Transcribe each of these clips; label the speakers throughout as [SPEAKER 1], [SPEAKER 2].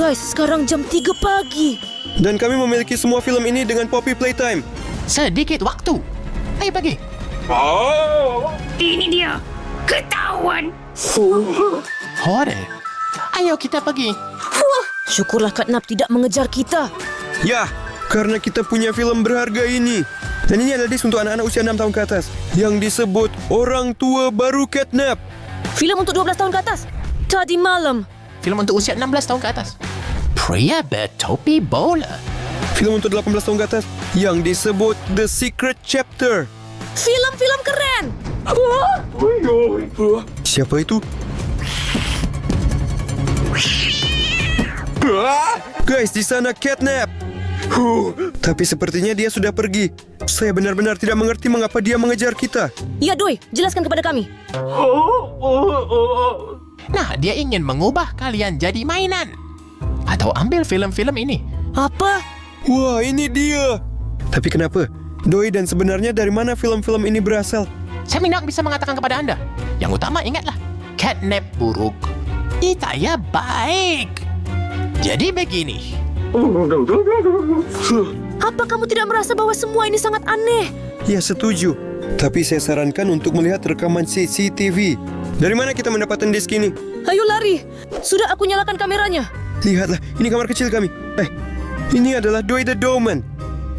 [SPEAKER 1] Guys, sekarang jam 3 pagi.
[SPEAKER 2] Dan kami memiliki semua film ini dengan Poppy Playtime.
[SPEAKER 3] Sedikit waktu. Ayo pergi.
[SPEAKER 4] Ini dia. Ketahuan.
[SPEAKER 3] Hore. Ayo kita pergi.
[SPEAKER 1] Syukurlah Katnap tidak mengejar kita.
[SPEAKER 2] Ya, karena kita punya film berharga ini. Dan ini adalah disk untuk anak-anak usia 6 tahun ke atas yang disebut Orang Tua Baru Catnap.
[SPEAKER 1] Film untuk 12 tahun ke atas. Tadi malam.
[SPEAKER 3] Film untuk usia 16 tahun ke atas. Pria bertopi bola.
[SPEAKER 2] Film untuk 18 tahun ke atas yang disebut The Secret Chapter.
[SPEAKER 1] Film-film keren.
[SPEAKER 2] Siapa itu? Guys, di sana Catnap. Tapi sepertinya dia sudah pergi. Saya benar-benar tidak mengerti mengapa dia mengejar kita.
[SPEAKER 1] Ya, Doi, jelaskan kepada kami.
[SPEAKER 3] Nah, dia ingin mengubah kalian jadi mainan. Atau ambil film-film ini.
[SPEAKER 1] Apa?
[SPEAKER 2] Wah, ini dia. Tapi kenapa? Doi, dan sebenarnya dari mana film-film ini berasal?
[SPEAKER 3] Saya tidak bisa mengatakan kepada anda. Yang utama ingatlah, Catnap buruk, Itaya baik. Jadi begini.
[SPEAKER 1] Apa kamu tidak merasa bahwa semua ini sangat aneh?
[SPEAKER 2] Ya, setuju. Tapi saya sarankan untuk melihat rekaman CCTV. Dari mana kita mendapatkan disk ini?
[SPEAKER 1] Ayo lari. Sudah aku nyalakan kameranya.
[SPEAKER 2] Lihatlah, ini kamar kecil kami. Ini adalah Doi the Doorman.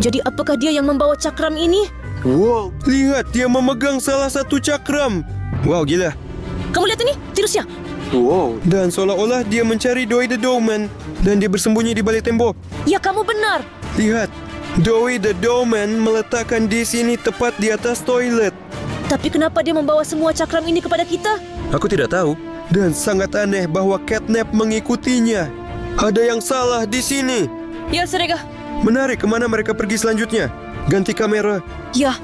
[SPEAKER 1] Jadi apakah dia yang membawa cakram ini?
[SPEAKER 2] Wow, lihat dia memegang salah satu cakram. Wow, gila.
[SPEAKER 1] Kamu lihat ini, tirusnya.
[SPEAKER 2] Dan seolah-olah dia mencari Doi the Doorman. Dan dia bersembunyi di balik tembok.
[SPEAKER 1] Ya, kamu benar.
[SPEAKER 2] Lihat, Doi the Doorman meletakkan disk ini tepat di atas toilet.
[SPEAKER 1] Tapi kenapa dia membawa semua cakram ini kepada kita?
[SPEAKER 2] Aku tidak tahu. Dan sangat aneh bahwa Catnap mengikutinya. Ada yang salah di sini.
[SPEAKER 1] Ya, Serega.
[SPEAKER 2] Menarik, kemana mereka pergi selanjutnya? Ganti kamera.
[SPEAKER 1] Ya,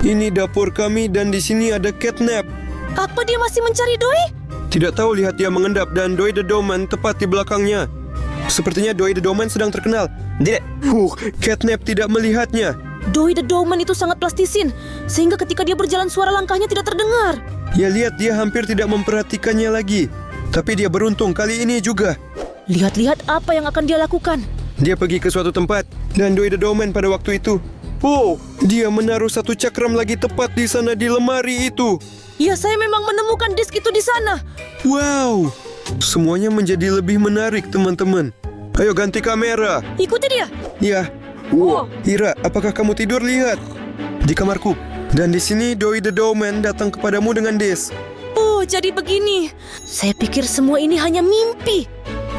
[SPEAKER 2] Ini dapur kami dan di sini ada Catnap.
[SPEAKER 1] apa dia masih mencari Doi?
[SPEAKER 2] Tidak tahu, lihat dia mengendap dan Doi the Doorman tepat di belakangnya. Sepertinya Doi the Doorman sedang terkenal. Tidak. Catnap tidak melihatnya.
[SPEAKER 1] Doi the Doorman itu sangat plastisin, sehingga ketika dia berjalan suara langkahnya tidak terdengar.
[SPEAKER 2] Ya, lihat dia hampir tidak memperhatikannya lagi. Tapi dia beruntung kali ini juga.
[SPEAKER 1] Lihat-lihat apa yang akan dia lakukan.
[SPEAKER 2] Dia pergi ke suatu tempat dan Doi the Doorman pada waktu itu. Dia menaruh satu cakram lagi tepat di sana di lemari itu.
[SPEAKER 1] Ya, saya memang menemukan disk itu di sana.
[SPEAKER 2] Wow, semuanya menjadi lebih menarik, teman-teman. Ayo ganti kamera.
[SPEAKER 1] Ikuti dia.
[SPEAKER 2] Ya. Ira, apakah kamu tidur? Lihat. Di kamarku. Dan di sini Doi the Doorman datang kepadamu dengan disk.
[SPEAKER 1] Oh, jadi begini. Saya pikir semua ini hanya mimpi.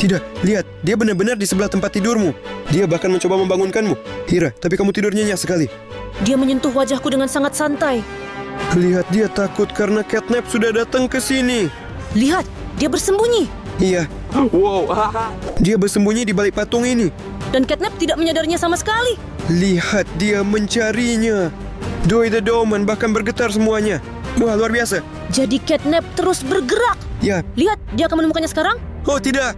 [SPEAKER 2] Tidak, lihat. Dia benar-benar di sebelah tempat tidurmu. Dia bahkan mencoba membangunkanmu. Ira, tapi kamu tidur nyenyak sekali.
[SPEAKER 1] Dia menyentuh wajahku dengan sangat santai.
[SPEAKER 2] Lihat, dia takut karena Catnap sudah datang ke sini.
[SPEAKER 1] Lihat, dia bersembunyi.
[SPEAKER 2] Iya. Dia bersembunyi di balik patung ini.
[SPEAKER 1] Dan Catnap tidak menyadarinya sama sekali.
[SPEAKER 2] Lihat, dia mencarinya. Doi the Doorman bahkan bergetar semuanya. Wah, luar biasa.
[SPEAKER 1] Jadi Catnap terus bergerak.
[SPEAKER 2] Ya.
[SPEAKER 1] Lihat, dia akan menemukannya sekarang.
[SPEAKER 2] Oh, tidak.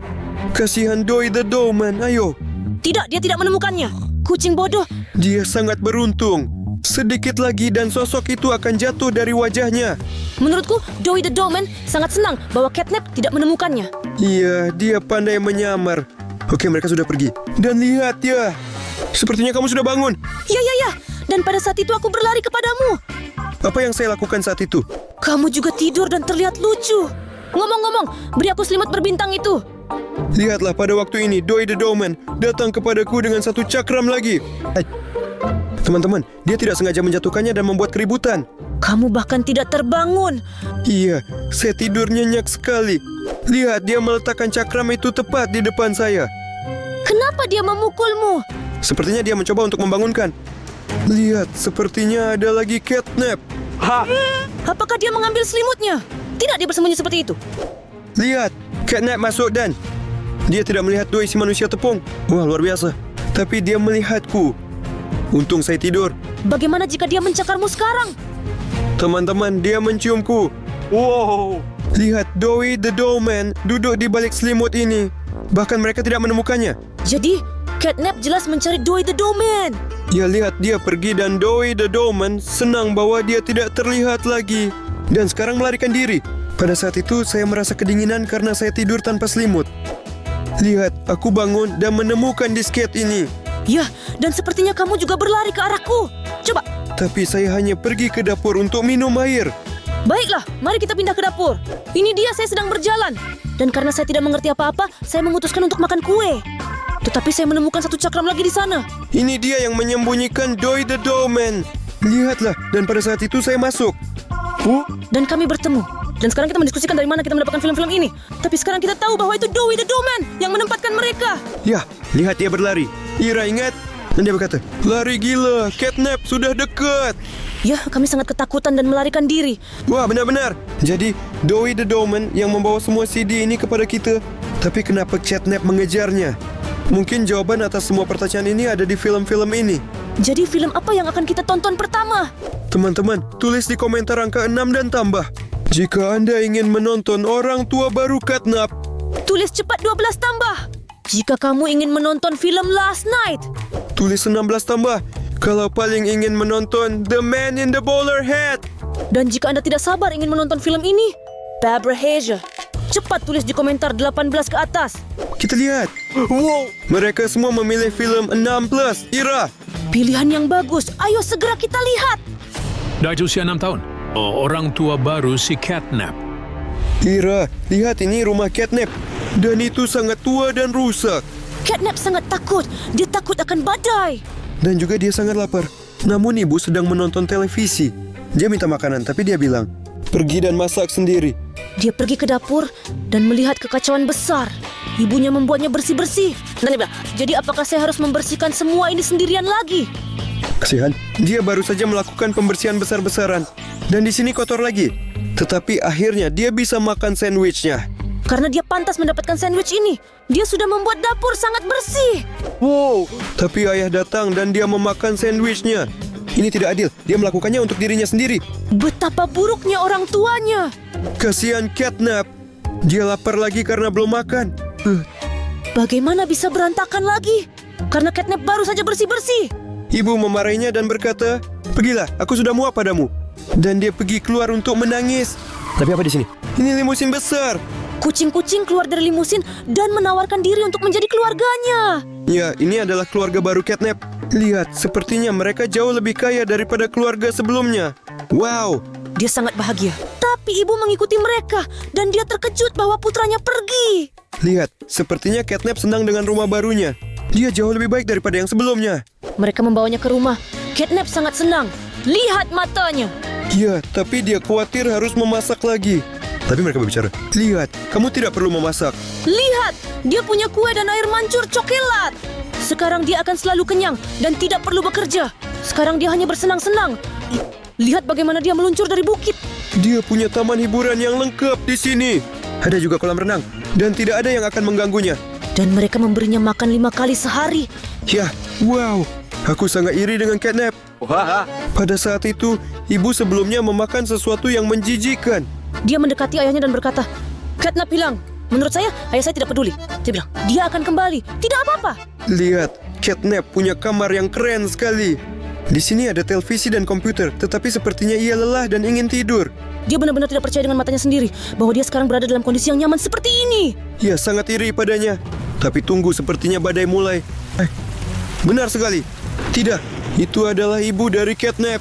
[SPEAKER 2] Kasihan Doi the Doorman. Ayo.
[SPEAKER 1] Tidak, dia tidak menemukannya. Kucing bodoh.
[SPEAKER 2] Dia sangat beruntung. Sedikit lagi dan sosok itu akan jatuh dari wajahnya.
[SPEAKER 1] Menurutku, Doi the Doorman sangat senang bahwa Catnap tidak menemukannya.
[SPEAKER 2] Iya, dia pandai menyamar. Oke, mereka sudah pergi. Dan lihat ya. Sepertinya kamu sudah bangun.
[SPEAKER 1] Ya. Dan pada saat itu aku berlari kepadamu.
[SPEAKER 2] Apa yang saya lakukan saat itu?
[SPEAKER 1] Kamu juga tidur dan terlihat lucu. Ngomong-ngomong, beri aku selimut berbintang itu.
[SPEAKER 2] Lihatlah, pada waktu ini Doi the Doorman datang kepadaku dengan satu cakram lagi. Teman-teman, dia tidak sengaja menjatuhkannya dan membuat keributan.
[SPEAKER 1] Kamu bahkan tidak terbangun.
[SPEAKER 2] Iya, saya tidur nyenyak sekali. Lihat, dia meletakkan cakram itu tepat di depan saya.
[SPEAKER 1] Kenapa dia memukulmu?
[SPEAKER 2] Sepertinya dia mencoba untuk membangunkan. Lihat, sepertinya ada lagi Catnap.
[SPEAKER 1] Apakah dia mengambil selimutnya? Tidak, dia bersembunyi seperti itu.
[SPEAKER 2] Lihat, Catnap masuk dan dia tidak melihat Doi si manusia tepung. Wah, luar biasa. Tapi dia melihatku. Untung saya tidur.
[SPEAKER 1] Bagaimana jika dia mencakarmu sekarang?
[SPEAKER 2] Teman-teman, dia menciumku. Lihat, Doi the Doorman duduk di balik selimut ini. Bahkan mereka tidak menemukannya.
[SPEAKER 1] Jadi, Catnap jelas mencari Doi the Doorman.
[SPEAKER 2] Ya, lihat, dia pergi dan Doi the Doorman senang bahwa dia tidak terlihat lagi. Dan sekarang melarikan diri. Pada saat itu, saya merasa kedinginan karena saya tidur tanpa selimut. Lihat, aku bangun dan menemukan disket ini.
[SPEAKER 1] Ya, dan sepertinya kamu juga berlari ke arahku. Coba.
[SPEAKER 2] Tapi saya hanya pergi ke dapur untuk minum air.
[SPEAKER 1] Baiklah, mari kita pindah ke dapur. Ini dia, saya sedang berjalan. Dan karena saya tidak mengerti apa-apa, saya memutuskan untuk makan kue. Tetapi saya menemukan satu cakram lagi di sana.
[SPEAKER 2] Ini dia yang menyembunyikan Doi the Doorman. Lihatlah, dan pada saat itu saya masuk.
[SPEAKER 1] Dan kami bertemu. Dan sekarang kita mendiskusikan dari mana kita mendapatkan film-film ini. Tapi sekarang kita tahu bahwa itu Doi the Doorman yang menempatkan mereka.
[SPEAKER 2] Ya, lihat dia berlari. Ira ingat? Dan dia berkata, lari gila, catnap sudah dekat.
[SPEAKER 1] Ya, kami sangat ketakutan dan melarikan diri.
[SPEAKER 2] Wah, benar-benar. Jadi, Doi the Doorman yang membawa semua CD ini kepada kita. Tapi kenapa catnap mengejarnya? Mungkin jawaban atas semua pertanyaan ini ada di film-film ini.
[SPEAKER 1] Jadi film apa yang akan kita tonton pertama?
[SPEAKER 2] Teman-teman, tulis di komentar angka 6 dan tambah. Jika Anda ingin menonton Orang Tua Baru Catnap,
[SPEAKER 1] Tulis cepat 12 tambah. Jika kamu ingin menonton film Last Night,
[SPEAKER 2] tulis 16 tambah. Kalau paling ingin menonton The Man in the Bowler Hat.
[SPEAKER 1] dan jika Anda tidak sabar ingin menonton film ini, Barbara Hazer, cepat tulis di komentar 18 ke atas.
[SPEAKER 2] Kita lihat. Wow, mereka semua memilih film 6+. Ira,
[SPEAKER 1] Pilihan yang bagus. Ayo segera kita lihat.
[SPEAKER 5] Dari usia 6 tahun. Orang tua baru si Catnap.
[SPEAKER 2] Ira, lihat ini rumah catnap. Dan itu sangat tua dan rusak.
[SPEAKER 1] Catnap sangat takut. Dia takut akan badai.
[SPEAKER 2] Dan juga dia sangat lapar. Namun ibu sedang menonton televisi. Dia minta makanan, tapi dia bilang, pergi dan masak sendiri.
[SPEAKER 1] Dia pergi ke dapur dan melihat kekacauan besar. Ibunya membuatnya bersih-bersih. Dan dia bilang, jadi apakah saya harus membersihkan semua ini sendirian lagi?
[SPEAKER 2] Kasihan, dia baru saja melakukan pembersihan besar-besaran. Dan di sini kotor lagi. Tetapi akhirnya dia bisa makan sandwichnya.
[SPEAKER 1] Karena dia pantas mendapatkan sandwich ini. Dia sudah membuat dapur sangat bersih.
[SPEAKER 2] Wow, tapi ayah datang dan dia memakan sandwichnya. Ini tidak adil, dia melakukannya untuk dirinya sendiri.
[SPEAKER 1] Betapa buruknya orang tuanya.
[SPEAKER 2] Kasihan catnap. Dia lapar lagi karena belum makan.
[SPEAKER 1] Bagaimana bisa berantakan lagi? Karena Catnap baru saja bersih-bersih.
[SPEAKER 2] Ibu memarahinya dan berkata, pergilah, aku sudah muak padamu. Dan dia pergi keluar untuk menangis. Tapi apa di sini? Ini limusin besar.
[SPEAKER 1] Kucing-kucing keluar dari limusin dan menawarkan diri untuk menjadi keluarganya.
[SPEAKER 2] Ya, ini adalah keluarga baru catnap. Lihat, sepertinya mereka jauh lebih kaya daripada keluarga sebelumnya. Wow,
[SPEAKER 1] Dia sangat bahagia. Tapi ibu mengikuti mereka dan dia terkejut bahwa putranya pergi.
[SPEAKER 2] lihat, sepertinya catnap senang dengan rumah barunya. Dia jauh lebih baik daripada yang sebelumnya.
[SPEAKER 1] Mereka membawanya ke rumah. Catnap sangat senang. Lihat matanya.
[SPEAKER 2] Ya, tapi dia khawatir harus memasak lagi. Tapi mereka berbicara, lihat, kamu tidak perlu memasak.
[SPEAKER 1] Lihat, dia punya kue dan air mancur coklat. Sekarang dia akan selalu kenyang dan tidak perlu bekerja. Sekarang dia hanya bersenang-senang. Lihat bagaimana dia meluncur dari bukit.
[SPEAKER 2] Dia punya taman hiburan yang lengkap di sini. Ada juga kolam renang dan tidak ada yang akan mengganggunya.
[SPEAKER 1] Dan mereka memberinya makan 5 kali sehari.
[SPEAKER 2] Ya, wow, aku sangat iri dengan catnap. Pada saat itu, ibu sebelumnya memakan sesuatu yang menjijikan.
[SPEAKER 1] Dia mendekati ayahnya dan berkata, Catnap hilang. Menurut saya, ayah saya tidak peduli. Dia bilang, dia akan kembali. Tidak apa-apa.
[SPEAKER 2] Lihat, catnap punya kamar yang keren sekali. Di sini ada televisi dan komputer, tetapi sepertinya ia lelah dan ingin tidur.
[SPEAKER 1] Dia benar-benar tidak percaya dengan matanya sendiri bahwa dia sekarang berada dalam kondisi yang nyaman seperti ini.
[SPEAKER 2] Ia sangat iri padanya. Tapi tunggu, sepertinya badai mulai. Benar sekali. Tidak, itu adalah ibu dari catnap.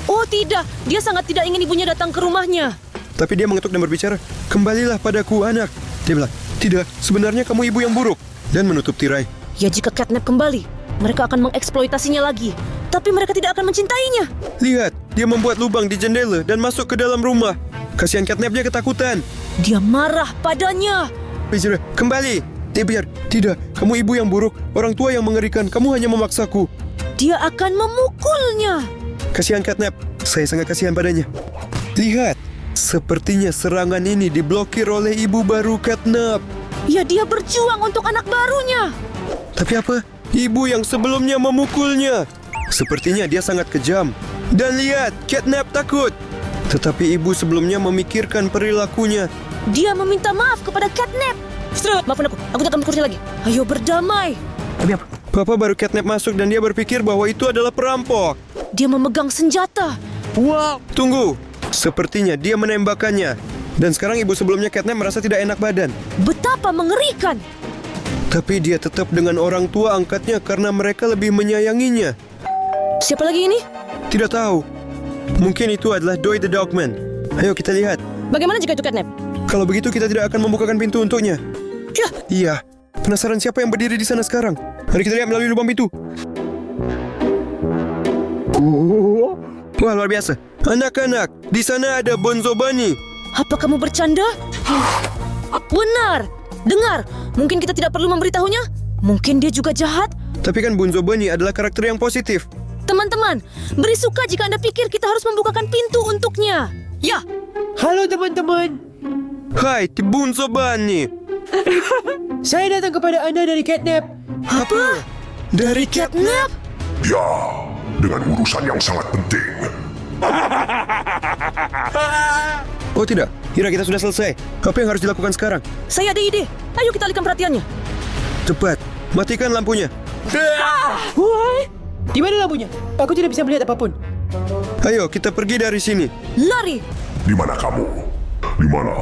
[SPEAKER 1] Oh tidak, dia sangat tidak ingin ibunya datang ke rumahnya.
[SPEAKER 2] Tapi dia mengetuk dan berbicara, kembalilah padaku anak. Dia bilang, tidak, sebenarnya kamu ibu yang buruk. Dan menutup tirai.
[SPEAKER 1] Ya jika Catnap kembali, mereka akan mengeksploitasinya lagi. Tapi mereka tidak akan mencintainya.
[SPEAKER 2] Lihat, dia membuat lubang di jendela dan masuk ke dalam rumah. Kasihan catnap, dia ketakutan.
[SPEAKER 1] Dia marah padanya.
[SPEAKER 2] Bicara, kembali. Dia biar, tidak, kamu ibu yang buruk, orang tua yang mengerikan, kamu hanya memaksaku.
[SPEAKER 1] Dia akan memukulnya.
[SPEAKER 2] Kasihan catnap, saya sangat kasihan padanya. Lihat, sepertinya serangan ini diblokir oleh ibu baru catnap.
[SPEAKER 1] Ya dia berjuang untuk anak barunya.
[SPEAKER 2] Tapi apa? Ibu yang sebelumnya memukulnya. Sepertinya dia sangat kejam. Dan lihat, catnap takut. Tetapi ibu sebelumnya memikirkan perilakunya.
[SPEAKER 1] Dia meminta maaf kepada Catnap. Maafkan aku tak akan bekerja lagi. Ayo berdamai.
[SPEAKER 2] Tapi apa? Papa baru catnap masuk dan dia berpikir bahwa itu adalah perampok.
[SPEAKER 1] Dia memegang senjata.
[SPEAKER 2] Wow, tunggu. Sepertinya dia menembakkannya. Dan sekarang ibu sebelumnya catnap merasa tidak enak badan.
[SPEAKER 1] Betapa mengerikan.
[SPEAKER 2] Tapi dia tetap dengan orang tua angkatnya karena mereka lebih menyayanginya.
[SPEAKER 1] Siapa lagi ini?
[SPEAKER 2] Tidak tahu. Mungkin itu adalah Doi the Dogman. Ayo kita lihat.
[SPEAKER 1] Bagaimana jika itu catnap?
[SPEAKER 2] Kalau begitu kita tidak akan membukakan pintu untuknya.
[SPEAKER 1] Yah,
[SPEAKER 2] Iya. Penasaran siapa yang berdiri di sana sekarang? Mari kita lihat melalui lubang pintu. Wah, luar biasa. Anak-anak, di sana ada Bonzo Bunny.
[SPEAKER 1] apa kamu bercanda? Benar. Dengar, mungkin kita tidak perlu memberitahunya. Mungkin dia juga jahat.
[SPEAKER 2] Tapi kan Bonzo Bunny adalah karakter yang positif.
[SPEAKER 1] Teman-teman, beri suka jika Anda pikir kita harus membukakan pintu untuknya. Ya,
[SPEAKER 6] Halo teman-teman,
[SPEAKER 2] Hai, Bonzo Bunny.
[SPEAKER 6] saya datang kepada Anda dari Catnap.
[SPEAKER 2] Apa? Dari
[SPEAKER 1] catnap.
[SPEAKER 7] Ya, dengan urusan yang sangat penting.
[SPEAKER 2] Oh tidak, kira kita sudah selesai. Apa yang harus dilakukan sekarang?
[SPEAKER 1] Saya ada ide. Ayo kita alihkan perhatiannya.
[SPEAKER 2] Cepat, matikan lampunya.
[SPEAKER 6] Why? Di mana lampunya? Aku tidak bisa melihat apapun.
[SPEAKER 2] Ayo, kita pergi dari sini.
[SPEAKER 1] Lari.
[SPEAKER 7] Di mana kamu? Di mana?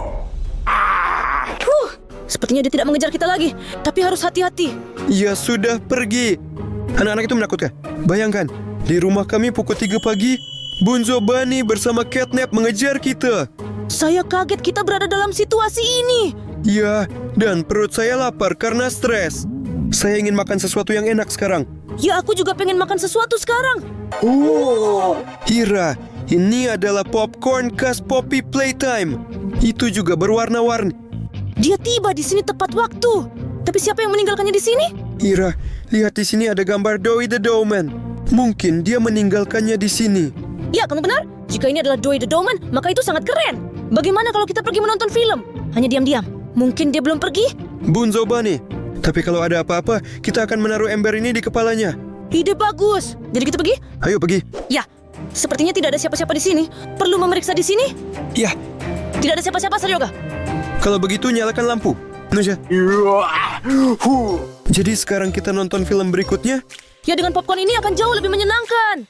[SPEAKER 1] Sepertinya dia tidak mengejar kita lagi. Tapi harus hati-hati.
[SPEAKER 2] Ya sudah pergi. Anak-anak itu menakutkan. Bayangkan, di rumah kami pukul 3 pagi, Bonzo Bunny bersama Catnap mengejar kita.
[SPEAKER 1] Saya kaget kita berada dalam situasi ini.
[SPEAKER 2] Ya, dan perut saya lapar karena stres. Saya ingin makan sesuatu yang enak sekarang.
[SPEAKER 1] Ya, aku juga pengen makan sesuatu sekarang.
[SPEAKER 2] Hira, ini adalah popcorn khas Poppy Playtime. Itu juga berwarna-warni.
[SPEAKER 1] Dia tiba di sini tepat waktu. Tapi siapa yang meninggalkannya di sini?
[SPEAKER 2] Hira, lihat di sini ada gambar Doi the Dogman. Mungkin dia meninggalkannya di sini.
[SPEAKER 1] Ya, kamu benar. Jika ini adalah Doi the Dogman, maka itu sangat keren. Bagaimana kalau kita pergi menonton film? Hanya diam-diam. Mungkin dia belum pergi?
[SPEAKER 2] Bonzo Bunny. Tapi kalau ada apa-apa, kita akan menaruh ember ini di kepalanya.
[SPEAKER 1] Ide bagus. Jadi kita pergi?
[SPEAKER 2] Ayo pergi.
[SPEAKER 1] Ya. Sepertinya tidak ada siapa-siapa di sini. Perlu memeriksa di sini?
[SPEAKER 2] Ya,
[SPEAKER 1] Tidak ada siapa-siapa, Saryoga.
[SPEAKER 2] kalau begitu nyalakan lampu. Nuja. Jadi sekarang kita nonton film berikutnya?
[SPEAKER 1] Ya, dengan popcorn ini akan jauh lebih menyenangkan.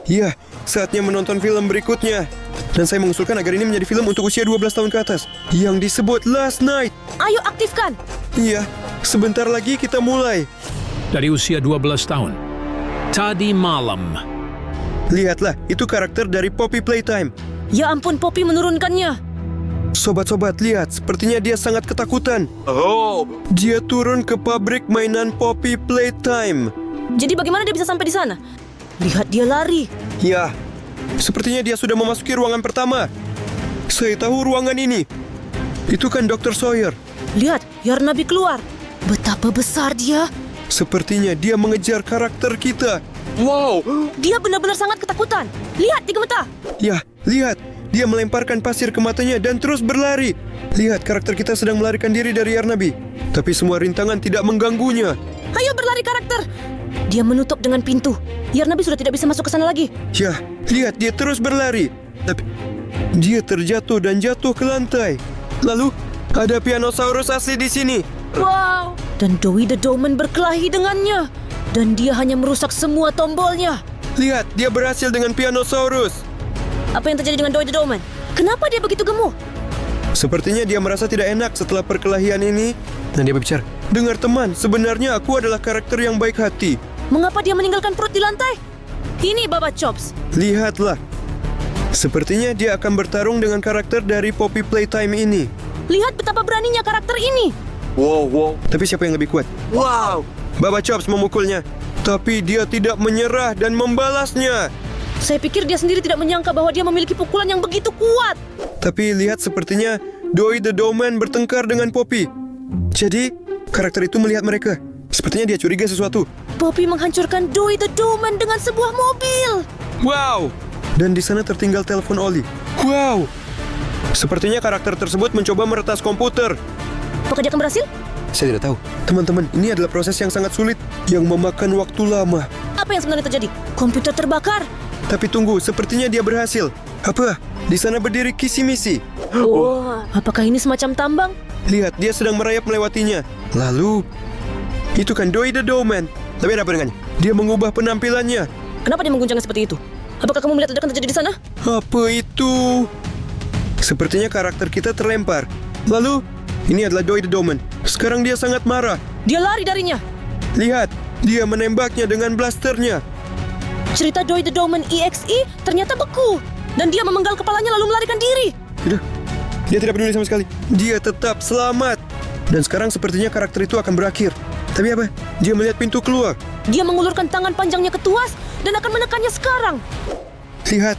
[SPEAKER 2] Ya, saatnya menonton film berikutnya. Dan saya mengusulkan agar ini menjadi film untuk usia 12 tahun ke atas, yang disebut Last Night.
[SPEAKER 1] Ayo aktifkan.
[SPEAKER 2] Iya, sebentar lagi kita mulai.
[SPEAKER 5] Dari usia 12 tahun. Tadi malam.
[SPEAKER 2] Lihatlah, itu karakter dari Poppy Playtime.
[SPEAKER 1] Ya ampun, Poppy menurunkannya.
[SPEAKER 2] Sobat-sobat, lihat, sepertinya dia sangat ketakutan. Dia turun ke pabrik mainan Poppy Playtime.
[SPEAKER 1] Jadi bagaimana dia bisa sampai di sana? Lihat dia lari.
[SPEAKER 2] Ya, sepertinya dia sudah memasuki ruangan pertama. Saya tahu ruangan ini. Itu kan Dr. Sawyer.
[SPEAKER 1] Lihat, Yarnabi keluar. Betapa besar dia.
[SPEAKER 2] Sepertinya dia mengejar karakter kita.
[SPEAKER 1] Dia benar-benar sangat ketakutan. Lihat, dia gemetar.
[SPEAKER 2] Ya, lihat. Dia melemparkan pasir ke matanya dan terus berlari. Lihat, karakter kita sedang melarikan diri dari Yarnabi. Tapi semua rintangan tidak mengganggunya.
[SPEAKER 1] Ayo berlari karakter. Dia menutup dengan pintu. Yarnabi sudah tidak bisa masuk ke sana lagi.
[SPEAKER 2] Ya, lihat dia terus berlari. Tapi dia terjatuh dan jatuh ke lantai. Lalu ada Pianosaurus asli di sini.
[SPEAKER 1] Wow. Dan Doi the Dogman berkelahi dengannya. Dan dia hanya merusak semua tombolnya.
[SPEAKER 2] Lihat, dia berhasil dengan Pianosaurus.
[SPEAKER 1] Apa yang terjadi dengan Doi the Dogman? Kenapa dia begitu gemuk?
[SPEAKER 2] Sepertinya dia merasa tidak enak setelah perkelahian ini. Dan dia berbicara, dengar teman, sebenarnya aku adalah karakter yang baik hati.
[SPEAKER 1] Mengapa dia meninggalkan perut di lantai? Ini Baba Chops.
[SPEAKER 2] Lihatlah. Sepertinya dia akan bertarung dengan karakter dari Poppy Playtime ini.
[SPEAKER 1] Lihat betapa beraninya karakter ini.
[SPEAKER 2] Tapi siapa yang lebih kuat? Baba Chops memukulnya. Tapi dia tidak menyerah dan membalasnya.
[SPEAKER 1] Saya pikir dia sendiri tidak menyangka bahwa dia memiliki pukulan yang begitu kuat.
[SPEAKER 2] Tapi lihat sepertinya Doi the Dogman bertengkar dengan Poppy. Jadi, karakter itu melihat mereka. Sepertinya dia curiga sesuatu.
[SPEAKER 1] Poppy menghancurkan Doi the Dogman dengan sebuah mobil.
[SPEAKER 2] Wow! Dan di sana tertinggal telepon Oli. Wow! Sepertinya karakter tersebut mencoba meretas komputer.
[SPEAKER 1] Apakah dia akan berhasil?
[SPEAKER 2] Saya tidak tahu. Teman-teman, ini adalah proses yang sangat sulit, yang memakan waktu lama.
[SPEAKER 1] Apa yang sebenarnya terjadi? Komputer terbakar.
[SPEAKER 2] Tapi tunggu, sepertinya dia berhasil. Apa? Di sana berdiri Kisi-Misi.
[SPEAKER 1] Apakah ini semacam tambang?
[SPEAKER 2] Lihat, dia sedang merayap melewatinya. Lalu, itu kan Doi the Dogman. Tapi ada apa dengannya? Dia mengubah penampilannya.
[SPEAKER 1] Kenapa dia mengguncangnya seperti itu? Apakah kamu melihat ledakan terjadi di sana?
[SPEAKER 2] Apa itu? Sepertinya karakter kita terlempar. Lalu, ini adalah Doi the Dogman. Sekarang dia sangat marah.
[SPEAKER 1] Dia lari darinya.
[SPEAKER 2] Lihat, dia menembaknya dengan blasternya.
[SPEAKER 1] Cerita Doi the Doorman EXE ternyata beku. Dan dia memenggal kepalanya lalu melarikan diri.
[SPEAKER 2] Tidak, dia tidak peduli sama sekali. Dia tetap selamat. Dan sekarang sepertinya karakter itu akan berakhir. Tapi apa? Dia melihat pintu keluar.
[SPEAKER 1] Dia mengulurkan tangan panjangnya ke tuas dan akan menekannya sekarang.
[SPEAKER 2] Lihat,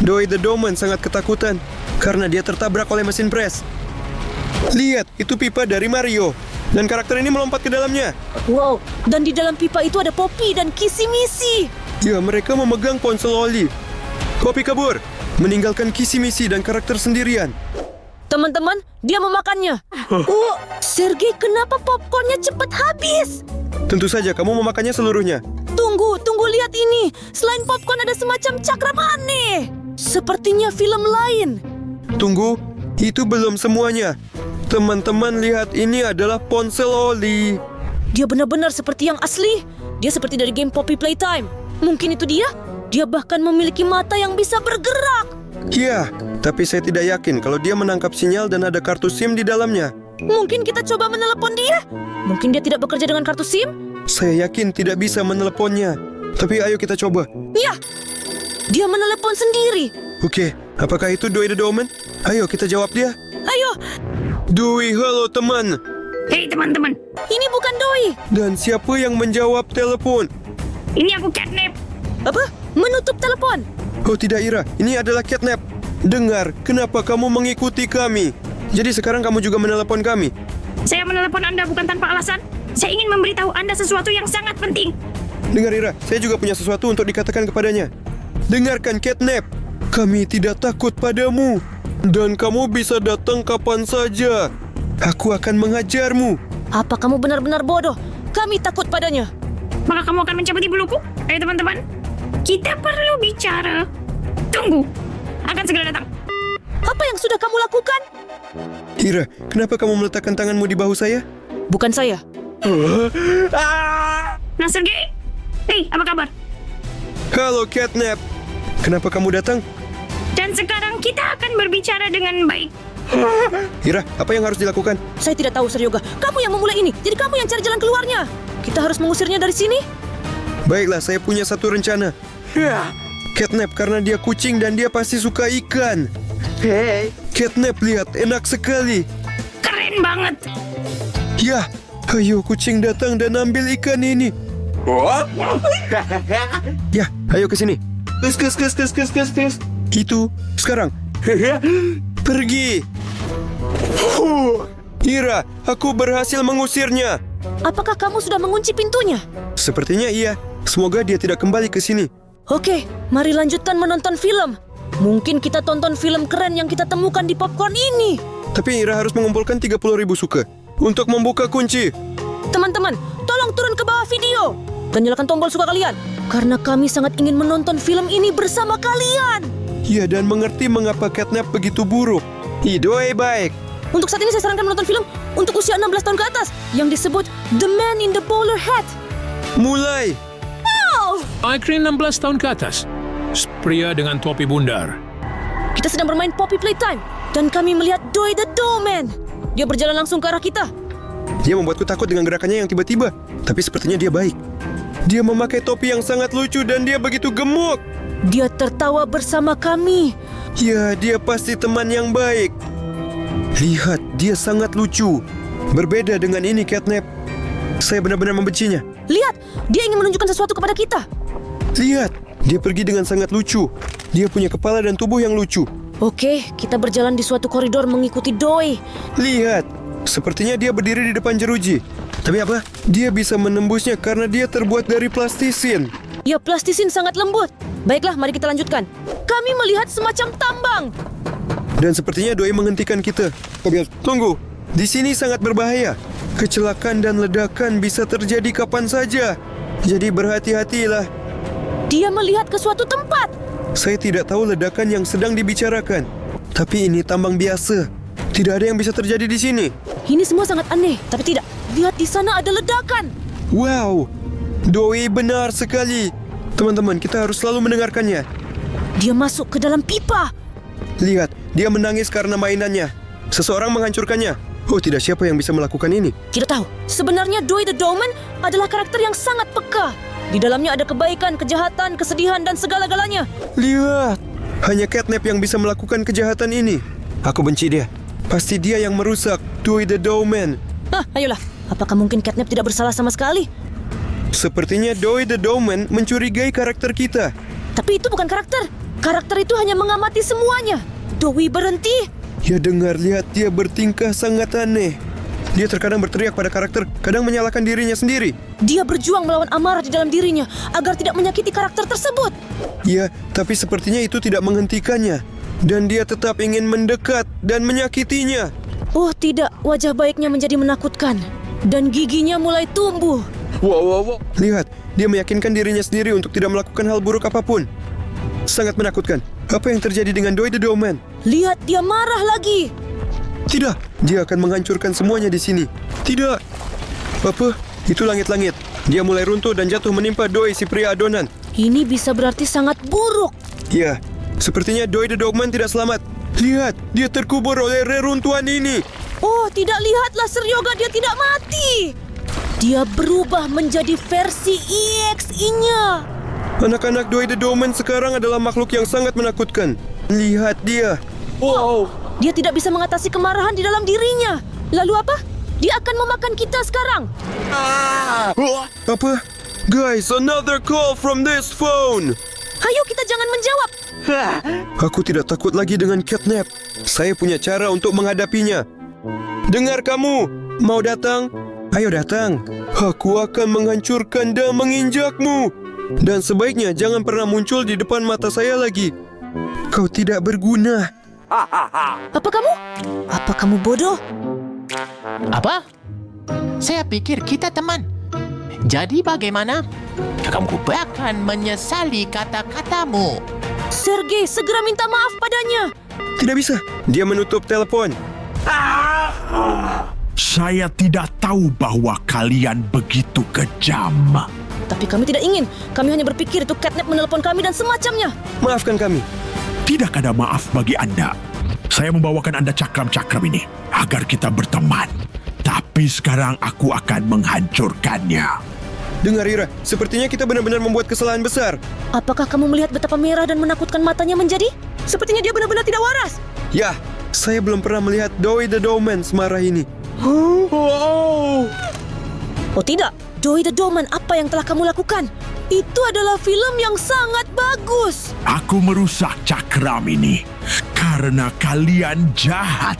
[SPEAKER 2] Doi the Doorman sangat ketakutan karena dia tertabrak oleh mesin pres. Lihat, itu pipa dari Mario. Dan karakter ini melompat ke dalamnya.
[SPEAKER 1] Wow, dan di dalam pipa itu ada Poppy dan Kissy-Missy.
[SPEAKER 2] Ya, mereka memegang ponsel Oli. Poppy kabur, meninggalkan Kissy-Missy dan karakter sendirian.
[SPEAKER 1] Teman-teman, dia memakannya. Oh, Sergei, kenapa popcornnya cepat habis?
[SPEAKER 2] Tentu saja kamu memakannya seluruhnya.
[SPEAKER 1] Tunggu lihat ini. Selain popcorn ada semacam cakram aneh. Sepertinya film lain.
[SPEAKER 2] Tunggu, itu belum semuanya. Teman-teman lihat, ini adalah ponsel Oli.
[SPEAKER 1] Dia benar-benar seperti yang asli. Dia seperti dari game Poppy Playtime. Mungkin itu dia? Dia bahkan memiliki mata yang bisa bergerak.
[SPEAKER 2] Ya, tapi saya tidak yakin kalau dia menangkap sinyal dan ada kartu SIM di dalamnya.
[SPEAKER 1] Mungkin kita coba menelepon dia? Mungkin dia tidak bekerja dengan kartu SIM?
[SPEAKER 2] Saya yakin tidak bisa meneleponnya. Tapi ayo kita coba.
[SPEAKER 1] Ya, dia menelepon sendiri.
[SPEAKER 2] Oke, apakah itu Doi the Doorman? Ayo kita jawab dia.
[SPEAKER 1] Ayo,
[SPEAKER 2] Doi, halo teman.
[SPEAKER 4] Hei teman-teman,
[SPEAKER 1] ini bukan Doi.
[SPEAKER 2] Dan siapa yang menjawab telepon?
[SPEAKER 4] ini aku Catnap.
[SPEAKER 1] Apa? Menutup telepon.
[SPEAKER 2] Oh tidak, Ira, ini adalah Catnap. Dengar, kenapa kamu mengikuti kami? Jadi sekarang kamu juga menelepon kami.
[SPEAKER 4] Saya menelepon Anda bukan tanpa alasan. Saya ingin memberitahu Anda sesuatu yang sangat penting.
[SPEAKER 2] Dengar, Ira, saya juga punya sesuatu untuk dikatakan kepadanya. Dengarkan, Catnap. Kami tidak takut padamu. Dan kamu bisa datang kapan saja. Aku akan mengajarmu.
[SPEAKER 1] Apa kamu benar-benar bodoh? Kami takut padanya.
[SPEAKER 4] Maka kamu akan mencabut buluku? Ayo teman-teman, kita perlu bicara. Tunggu, akan segera datang.
[SPEAKER 1] Apa yang sudah kamu lakukan?
[SPEAKER 2] Ira, kenapa kamu meletakkan tanganmu di bahu saya?
[SPEAKER 1] Bukan saya.
[SPEAKER 4] Nah Sergei, hei apa kabar?
[SPEAKER 2] Halo, Catnap. Kenapa kamu datang?
[SPEAKER 4] Dan sekarang kita akan berbicara dengan baik.
[SPEAKER 2] Ira, apa yang harus dilakukan?
[SPEAKER 1] Saya tidak tahu, Seryoga. Kamu yang memulai ini. Jadi kamu yang cari jalan keluarnya. Kita harus mengusirnya dari sini.
[SPEAKER 2] Baiklah, saya punya satu rencana. Catnap karena dia kucing dan dia pasti suka ikan. Catnap, lihat, enak sekali.
[SPEAKER 4] Keren banget.
[SPEAKER 2] Ya, ayo kucing datang dan ambil ikan ini. Ya, ayo ke sini. Itu, sekarang. Pergi. Ira, aku berhasil mengusirnya.
[SPEAKER 1] Apakah kamu sudah mengunci pintunya?
[SPEAKER 2] Sepertinya iya. Semoga dia tidak kembali ke sini.
[SPEAKER 1] Oke, mari lanjutkan menonton film. Mungkin kita tonton film keren yang kita temukan di popcorn ini.
[SPEAKER 2] Tapi Ira harus mengumpulkan 30.000 suka untuk membuka kunci.
[SPEAKER 1] Teman-teman, tolong turun ke bawah video dan nyalakan tombol suka kalian. Karena kami sangat ingin menonton film ini bersama kalian.
[SPEAKER 2] Ya, dan mengerti mengapa Catnap begitu buruk. Idoi baik.
[SPEAKER 1] Untuk saat ini saya sarankan menonton film untuk usia 16 tahun ke atas yang disebut The Man in the Bowler Hat.
[SPEAKER 2] Mulai.
[SPEAKER 5] Aikrin 16 tahun ke atas. Pria dengan topi bundar.
[SPEAKER 1] Kita sedang bermain Poppy Playtime dan kami melihat Doi the Doorman. Dia berjalan langsung ke arah kita.
[SPEAKER 2] Dia membuatku takut dengan gerakannya yang tiba-tiba. Tapi sepertinya dia baik. Dia memakai topi yang sangat lucu dan dia begitu gemuk.
[SPEAKER 1] Dia tertawa bersama kami.
[SPEAKER 2] Ya, dia pasti teman yang baik. Lihat, dia sangat lucu. Berbeda dengan ini, Catnap. Saya benar-benar membencinya.
[SPEAKER 1] Lihat, dia ingin menunjukkan sesuatu kepada kita.
[SPEAKER 2] Lihat, dia pergi dengan sangat lucu. Dia punya kepala dan tubuh yang lucu.
[SPEAKER 1] Oke, kita berjalan di suatu koridor mengikuti Doi.
[SPEAKER 2] Lihat, sepertinya dia berdiri di depan jeruji. Tapi apa? Dia bisa menembusnya karena dia terbuat dari plastisin.
[SPEAKER 1] Ya, plastisin sangat lembut. Baiklah, mari kita lanjutkan. Kami melihat semacam tambang.
[SPEAKER 2] Dan sepertinya Doi menghentikan kita. Tunggu, di sini sangat berbahaya. Kecelakaan dan ledakan bisa terjadi kapan saja. Jadi berhati-hatilah.
[SPEAKER 1] Dia melihat ke suatu tempat.
[SPEAKER 2] Saya tidak tahu ledakan yang sedang dibicarakan. Tapi ini tambang biasa. Tidak ada yang bisa terjadi di sini.
[SPEAKER 1] Ini semua sangat aneh, tapi tidak. Lihat di sana ada ledakan.
[SPEAKER 2] Wow, Doi benar sekali. Teman-teman, kita harus selalu mendengarkannya.
[SPEAKER 1] Dia masuk ke dalam pipa.
[SPEAKER 2] Lihat, dia menangis karena mainannya. Seseorang menghancurkannya. Oh tidak, siapa yang bisa melakukan ini?
[SPEAKER 1] Tidak tahu. Sebenarnya Doi the Dogman adalah karakter yang sangat peka. Di dalamnya ada kebaikan, kejahatan, kesedihan, dan segala-galanya.
[SPEAKER 2] Lihat, hanya Catnap yang bisa melakukan kejahatan ini. Aku benci dia. Pasti dia yang merusak Doi the Dogman.
[SPEAKER 1] Ayolah. Apakah mungkin Catnap tidak bersalah sama sekali?
[SPEAKER 2] Sepertinya Doi the Dogman mencurigai karakter kita.
[SPEAKER 1] Tapi itu bukan karakter. Karakter itu hanya mengamati semuanya. Doi berhenti.
[SPEAKER 2] Ya dengar, lihat dia bertingkah sangat aneh. Dia terkadang berteriak pada karakter, kadang menyalahkan dirinya sendiri.
[SPEAKER 1] Dia berjuang melawan amarah di dalam dirinya agar tidak menyakiti karakter tersebut.
[SPEAKER 2] Ya, tapi sepertinya itu tidak menghentikannya. Dan dia tetap ingin mendekat dan menyakitinya.
[SPEAKER 1] Oh tidak, wajah baiknya menjadi menakutkan. Dan giginya mulai tumbuh.
[SPEAKER 2] Lihat, dia meyakinkan dirinya sendiri untuk tidak melakukan hal buruk apapun. Sangat menakutkan. Apa yang terjadi dengan Doi the Dogman?
[SPEAKER 1] Lihat, dia marah lagi.
[SPEAKER 2] Tidak, dia akan menghancurkan semuanya di sini. Tidak. Apa? Itu langit-langit. Dia mulai runtuh dan jatuh menimpa Doi si pria adonan.
[SPEAKER 1] Ini bisa berarti sangat buruk.
[SPEAKER 2] Ya, sepertinya Doi the Dogman tidak selamat. Lihat, dia terkubur oleh reruntuhan ini.
[SPEAKER 1] Oh, tidak, lihatlah Seryoga, dia tidak mati. Dia berubah menjadi versi EXE-nya.
[SPEAKER 2] Anak-anak Doi the Dogman sekarang adalah makhluk yang sangat menakutkan. Lihat dia.
[SPEAKER 1] Dia tidak bisa mengatasi kemarahan di dalam dirinya. Lalu apa? Dia akan memakan kita sekarang.
[SPEAKER 2] Apa? Guys, another call from this phone.
[SPEAKER 1] Ayo, kita jangan menjawab.
[SPEAKER 2] Aku tidak takut lagi dengan Catnap. Saya punya cara untuk menghadapinya. Dengar kamu, mau datang? Ayo datang. Aku akan menghancurkan dan menginjakmu. Dan sebaiknya jangan pernah muncul di depan mata saya lagi. Kau tidak berguna.
[SPEAKER 1] Apa kamu? Apa kamu bodoh?
[SPEAKER 3] Apa? Saya pikir kita teman. Jadi bagaimana? Kamu akan menyesali kata-katamu.
[SPEAKER 1] Sergei, segera minta maaf padanya.
[SPEAKER 2] Tidak bisa. Dia menutup telepon.
[SPEAKER 8] Saya tidak tahu bahwa kalian begitu kejam.
[SPEAKER 1] Tapi kami tidak ingin. Kami hanya berpikir itu Catnap menelepon kami dan semacamnya.
[SPEAKER 2] Maafkan kami.
[SPEAKER 8] Tidak ada maaf bagi Anda. Saya membawakan Anda cakram-cakram ini agar kita berteman. Tapi sekarang aku akan menghancurkannya.
[SPEAKER 2] Dengar Ira, sepertinya kita benar-benar membuat kesalahan besar.
[SPEAKER 1] Apakah kamu melihat betapa merah dan menakutkan matanya menjadi? Sepertinya dia benar-benar tidak waras.
[SPEAKER 2] Ya, saya belum pernah melihat Doi the Dogman semarah ini.
[SPEAKER 1] Oh tidak, Doi the Dogman, apa yang telah kamu lakukan? Itu adalah film yang sangat bagus.
[SPEAKER 8] Aku merusak cakram ini karena kalian jahat.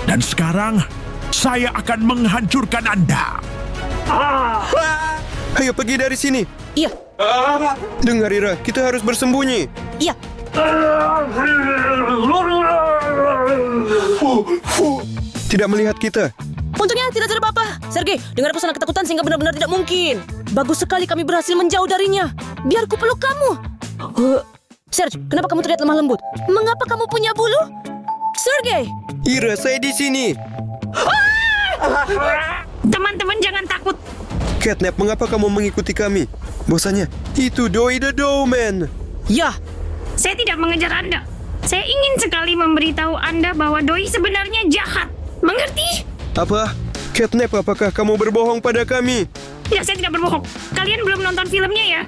[SPEAKER 8] Dan sekarang saya akan menghancurkan Anda.
[SPEAKER 2] Ayo pergi dari sini.
[SPEAKER 1] Iya,
[SPEAKER 2] Dengar Ira, kita harus bersembunyi.
[SPEAKER 1] iya.
[SPEAKER 2] Tidak melihat kita.
[SPEAKER 1] Untungnya tidak terjadi apa-apa. Sergei, dengar pesona ketakutan sehingga benar-benar tidak mungkin. Bagus sekali kami berhasil menjauh darinya. Biar ku peluk kamu. Serge, kenapa kamu terlihat lemah lembut? Mengapa kamu punya bulu? Sergei!
[SPEAKER 2] Ira, saya di sini.
[SPEAKER 4] Teman-teman jangan takut.
[SPEAKER 2] Catnap, mengapa kamu mengikuti kami? Bosannya, itu Doi the Dogman.
[SPEAKER 1] Ya,
[SPEAKER 4] Saya tidak mengejar Anda. Saya ingin sekali memberitahu Anda bahwa Doi sebenarnya jahat. Mengerti?
[SPEAKER 2] Apa? Catnap, apakah kamu berbohong pada kami?
[SPEAKER 4] Ya, saya tidak berbohong. Kalian belum nonton filmnya ya?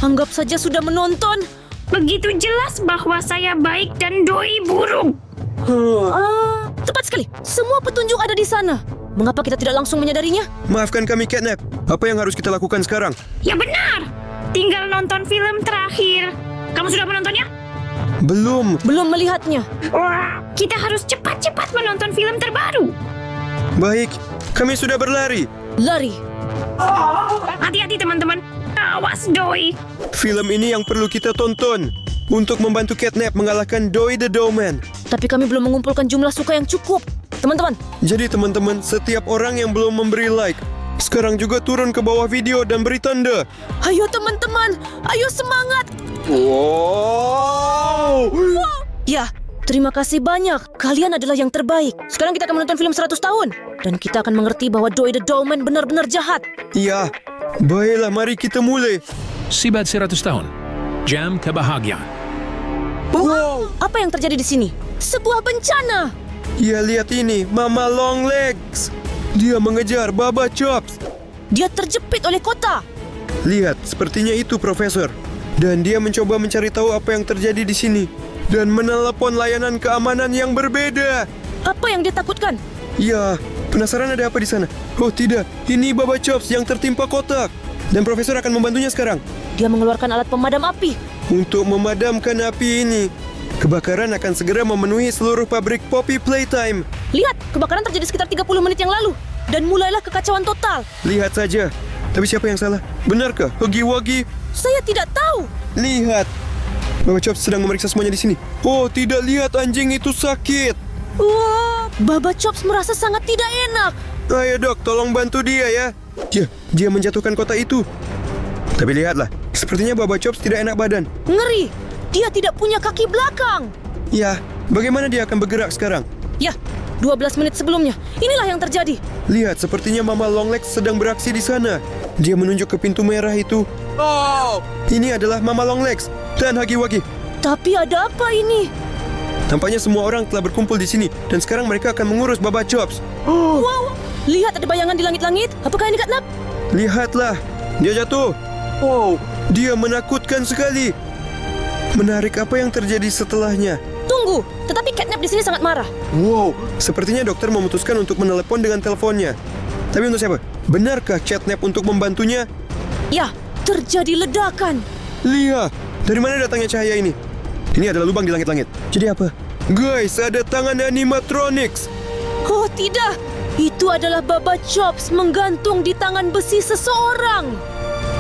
[SPEAKER 1] anggap saja sudah menonton.
[SPEAKER 4] Begitu jelas bahwa saya baik dan Doi buruk.
[SPEAKER 1] Tepat sekali. Semua petunjuk ada di sana. Mengapa kita tidak langsung menyadarinya?
[SPEAKER 2] Maafkan kami, Catnap. Apa yang harus kita lakukan sekarang?
[SPEAKER 4] Ya benar. Tinggal nonton film terakhir. Kamu sudah menontonnya?
[SPEAKER 2] Belum.
[SPEAKER 1] Belum melihatnya.
[SPEAKER 4] Kita harus cepat-cepat menonton film terbaru.
[SPEAKER 2] Baik, kami sudah berlari.
[SPEAKER 1] Lari.
[SPEAKER 4] Hati-hati teman-teman. Awas Doi.
[SPEAKER 2] Film ini yang perlu kita tonton untuk membantu Catnap mengalahkan Doi the Dogman.
[SPEAKER 1] Tapi kami belum mengumpulkan jumlah suka yang cukup. Teman-teman,
[SPEAKER 2] Jadi teman-teman, setiap orang yang belum memberi like, sekarang juga turun ke bawah video dan beri tanda.
[SPEAKER 1] ayo teman-teman. Ayo semangat. Ya, terima kasih banyak. Kalian adalah yang terbaik. Sekarang kita akan menonton film 100 tahun. Dan kita akan mengerti bahwa Doi the Dogman benar-benar jahat.
[SPEAKER 2] Iya, baiklah mari kita mulai.
[SPEAKER 5] Sibat 100 tahun. Jam kebahagiaan.
[SPEAKER 1] Apa yang terjadi di sini? Sebuah bencana.
[SPEAKER 2] Ya, lihat ini, Mama Longlegs. Dia mengejar Baba Chops.
[SPEAKER 1] Dia terjepit oleh kota.
[SPEAKER 2] Lihat, sepertinya itu Profesor. Dan dia mencoba mencari tahu apa yang terjadi di sini. Dan menelepon layanan keamanan yang berbeda.
[SPEAKER 1] Apa yang dia takutkan?
[SPEAKER 2] Ya, penasaran ada apa di sana? Oh tidak, ini Baba Chops yang tertimpa kotak. Dan Profesor akan membantunya sekarang.
[SPEAKER 1] Dia mengeluarkan alat pemadam api.
[SPEAKER 2] Untuk memadamkan api ini, kebakaran akan segera memenuhi seluruh pabrik Poppy Playtime.
[SPEAKER 1] Lihat, kebakaran terjadi sekitar 30 menit yang lalu. Dan mulailah kekacauan total.
[SPEAKER 2] Lihat saja. Tapi siapa yang salah? Benarkah Huggy Wuggy?
[SPEAKER 1] Saya tidak tahu.
[SPEAKER 2] Lihat. Baba Chops sedang memeriksa semuanya di sini. Oh, tidak, lihat anjing itu sakit.
[SPEAKER 1] Wah, Baba Chops merasa sangat tidak enak.
[SPEAKER 2] Ayo dok, tolong bantu dia ya. Ya, dia menjatuhkan kotak itu. Tapi lihatlah, sepertinya Baba Chops tidak enak badan.
[SPEAKER 1] Ngeri. Dia tidak punya kaki belakang.
[SPEAKER 2] Ya, bagaimana dia akan bergerak sekarang?
[SPEAKER 1] Ya, 12 menit sebelumnya. Inilah yang terjadi.
[SPEAKER 2] Lihat, sepertinya Mama Longlegs sedang beraksi di sana. Dia menunjuk ke pintu merah itu. Oh! Ini adalah Mama Longlegs dan Huggy Wuggy.
[SPEAKER 1] Tapi ada apa ini?
[SPEAKER 2] Tampaknya semua orang telah berkumpul di sini dan sekarang mereka akan mengurus Baba Chops.
[SPEAKER 1] Wow, lihat ada bayangan di langit-langit. Apakah ini Catnap?
[SPEAKER 2] Lihatlah, dia jatuh. Wow, dia menakutkan sekali. Menarik, apa yang terjadi setelahnya?
[SPEAKER 1] Tunggu, tetapi Catnap di sini sangat marah.
[SPEAKER 2] Wow, sepertinya dokter memutuskan untuk menelepon dengan teleponnya. Tapi untuk siapa? Benarkah Catnap untuk membantunya?
[SPEAKER 1] Ya, terjadi ledakan.
[SPEAKER 2] Lihat, dari mana datangnya cahaya ini? Ini adalah lubang di langit-langit. Jadi apa? Guys, ada tangan animatronics.
[SPEAKER 1] Oh tidak, itu adalah Baba Chops menggantung di tangan besi seseorang.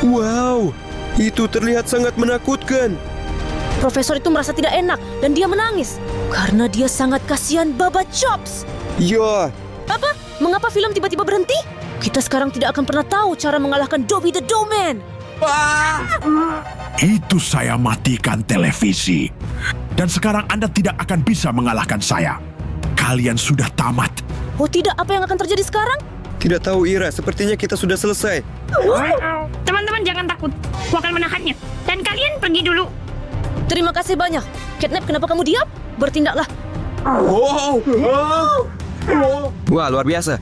[SPEAKER 2] Wow, itu terlihat sangat menakutkan.
[SPEAKER 1] Profesor itu merasa tidak enak dan dia menangis karena dia sangat kasihan Baba Chops.
[SPEAKER 2] Ya,
[SPEAKER 1] Apa? Mengapa film tiba-tiba berhenti? Kita sekarang tidak akan pernah tahu cara mengalahkan Dobby the Dowman.
[SPEAKER 8] Itu saya matikan televisi. Dan sekarang Anda tidak akan bisa mengalahkan saya. Kalian sudah tamat.
[SPEAKER 1] Oh tidak, apa yang akan terjadi sekarang?
[SPEAKER 2] tidak tahu Ira, sepertinya kita sudah selesai.
[SPEAKER 4] Teman-teman jangan takut. Aku akan menahannya. Dan kalian pergi dulu.
[SPEAKER 1] Terima kasih banyak. Catnap, kenapa kamu diam? Bertindaklah.
[SPEAKER 2] Wah, luar biasa.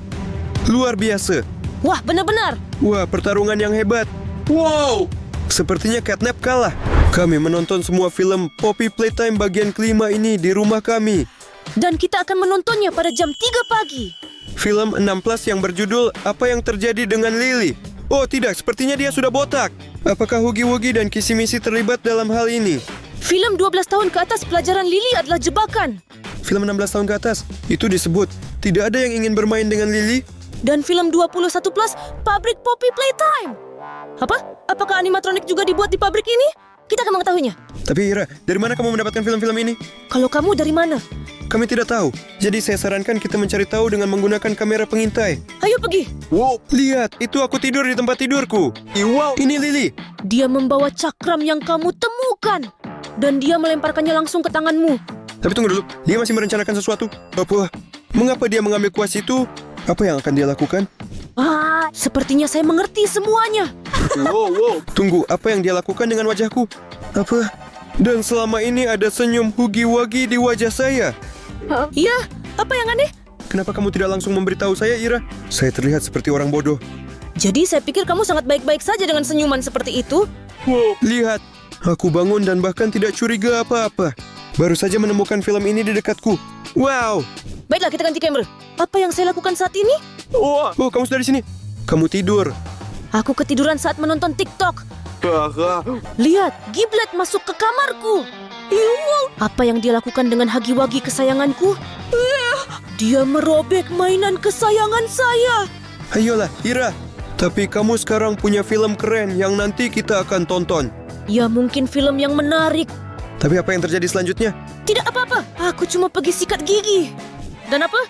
[SPEAKER 2] Luar biasa.
[SPEAKER 1] Wah, benar-benar.
[SPEAKER 2] Wah, pertarungan yang hebat. Wow. Sepertinya Catnap kalah. Kami menonton semua film Poppy Playtime bagian kelima ini di rumah kami.
[SPEAKER 1] Dan kita akan menontonnya pada jam 3 pagi.
[SPEAKER 2] Film 6+ yang berjudul Apa Yang Terjadi Dengan Lily. Oh tidak, sepertinya dia sudah botak. Apakah Huggy Wuggy dan Kissy Missy terlibat dalam hal ini?
[SPEAKER 1] Film 12 tahun ke atas pelajaran Lily adalah jebakan.
[SPEAKER 2] Film 16 tahun ke atas, itu disebut tidak ada yang ingin bermain dengan Lily.
[SPEAKER 1] Dan film 21 plus pabrik Poppy Playtime. Apa? Apakah animatronik juga dibuat di pabrik ini? Kita akan mengetahuinya.
[SPEAKER 2] Tapi Ira, dari mana kamu mendapatkan film-film ini?
[SPEAKER 1] Kalau kamu dari mana?
[SPEAKER 2] Kami tidak tahu. Jadi saya sarankan kita mencari tahu dengan menggunakan kamera pengintai.
[SPEAKER 1] Ayo pergi.
[SPEAKER 2] Wow, lihat, itu aku tidur di tempat tidurku. Wow, ini Lily.
[SPEAKER 1] Dia membawa cakram yang kamu temukan. Dan dia melemparkannya langsung ke tanganmu.
[SPEAKER 2] Tapi tunggu dulu, dia masih merencanakan sesuatu. Apa? Mengapa dia mengambil kuas itu? Apa yang akan dia lakukan?
[SPEAKER 1] Sepertinya saya mengerti semuanya.
[SPEAKER 2] Tunggu, apa yang dia lakukan dengan wajahku? Apa? Dan selama ini ada senyum Huggy Wuggy di wajah saya.
[SPEAKER 1] Ya, apa yang aneh?
[SPEAKER 2] Kenapa kamu tidak langsung memberitahu saya, Ira? Saya terlihat seperti orang bodoh.
[SPEAKER 1] Jadi saya pikir kamu sangat baik-baik saja dengan senyuman seperti itu.
[SPEAKER 2] Lihat, aku bangun dan bahkan tidak curiga apa-apa. Baru saja menemukan film ini di dekatku. Wow!
[SPEAKER 1] Baiklah, kita ganti kamera. Apa yang saya lakukan saat ini?
[SPEAKER 2] Oh, kamu sudah di sini. Kamu tidur.
[SPEAKER 1] Aku ketiduran saat menonton TikTok. Lihat, Giblet masuk ke kamarku. Apa yang dia lakukan dengan Huggy Wuggy kesayanganku? Dia merobek mainan kesayangan saya.
[SPEAKER 2] Ayolah, Ira. Tapi kamu sekarang punya film keren yang nanti kita akan tonton.
[SPEAKER 1] Ya mungkin film yang menarik.
[SPEAKER 2] Tapi apa yang terjadi selanjutnya?
[SPEAKER 1] Tidak apa-apa, aku cuma pergi sikat gigi. Dan apa?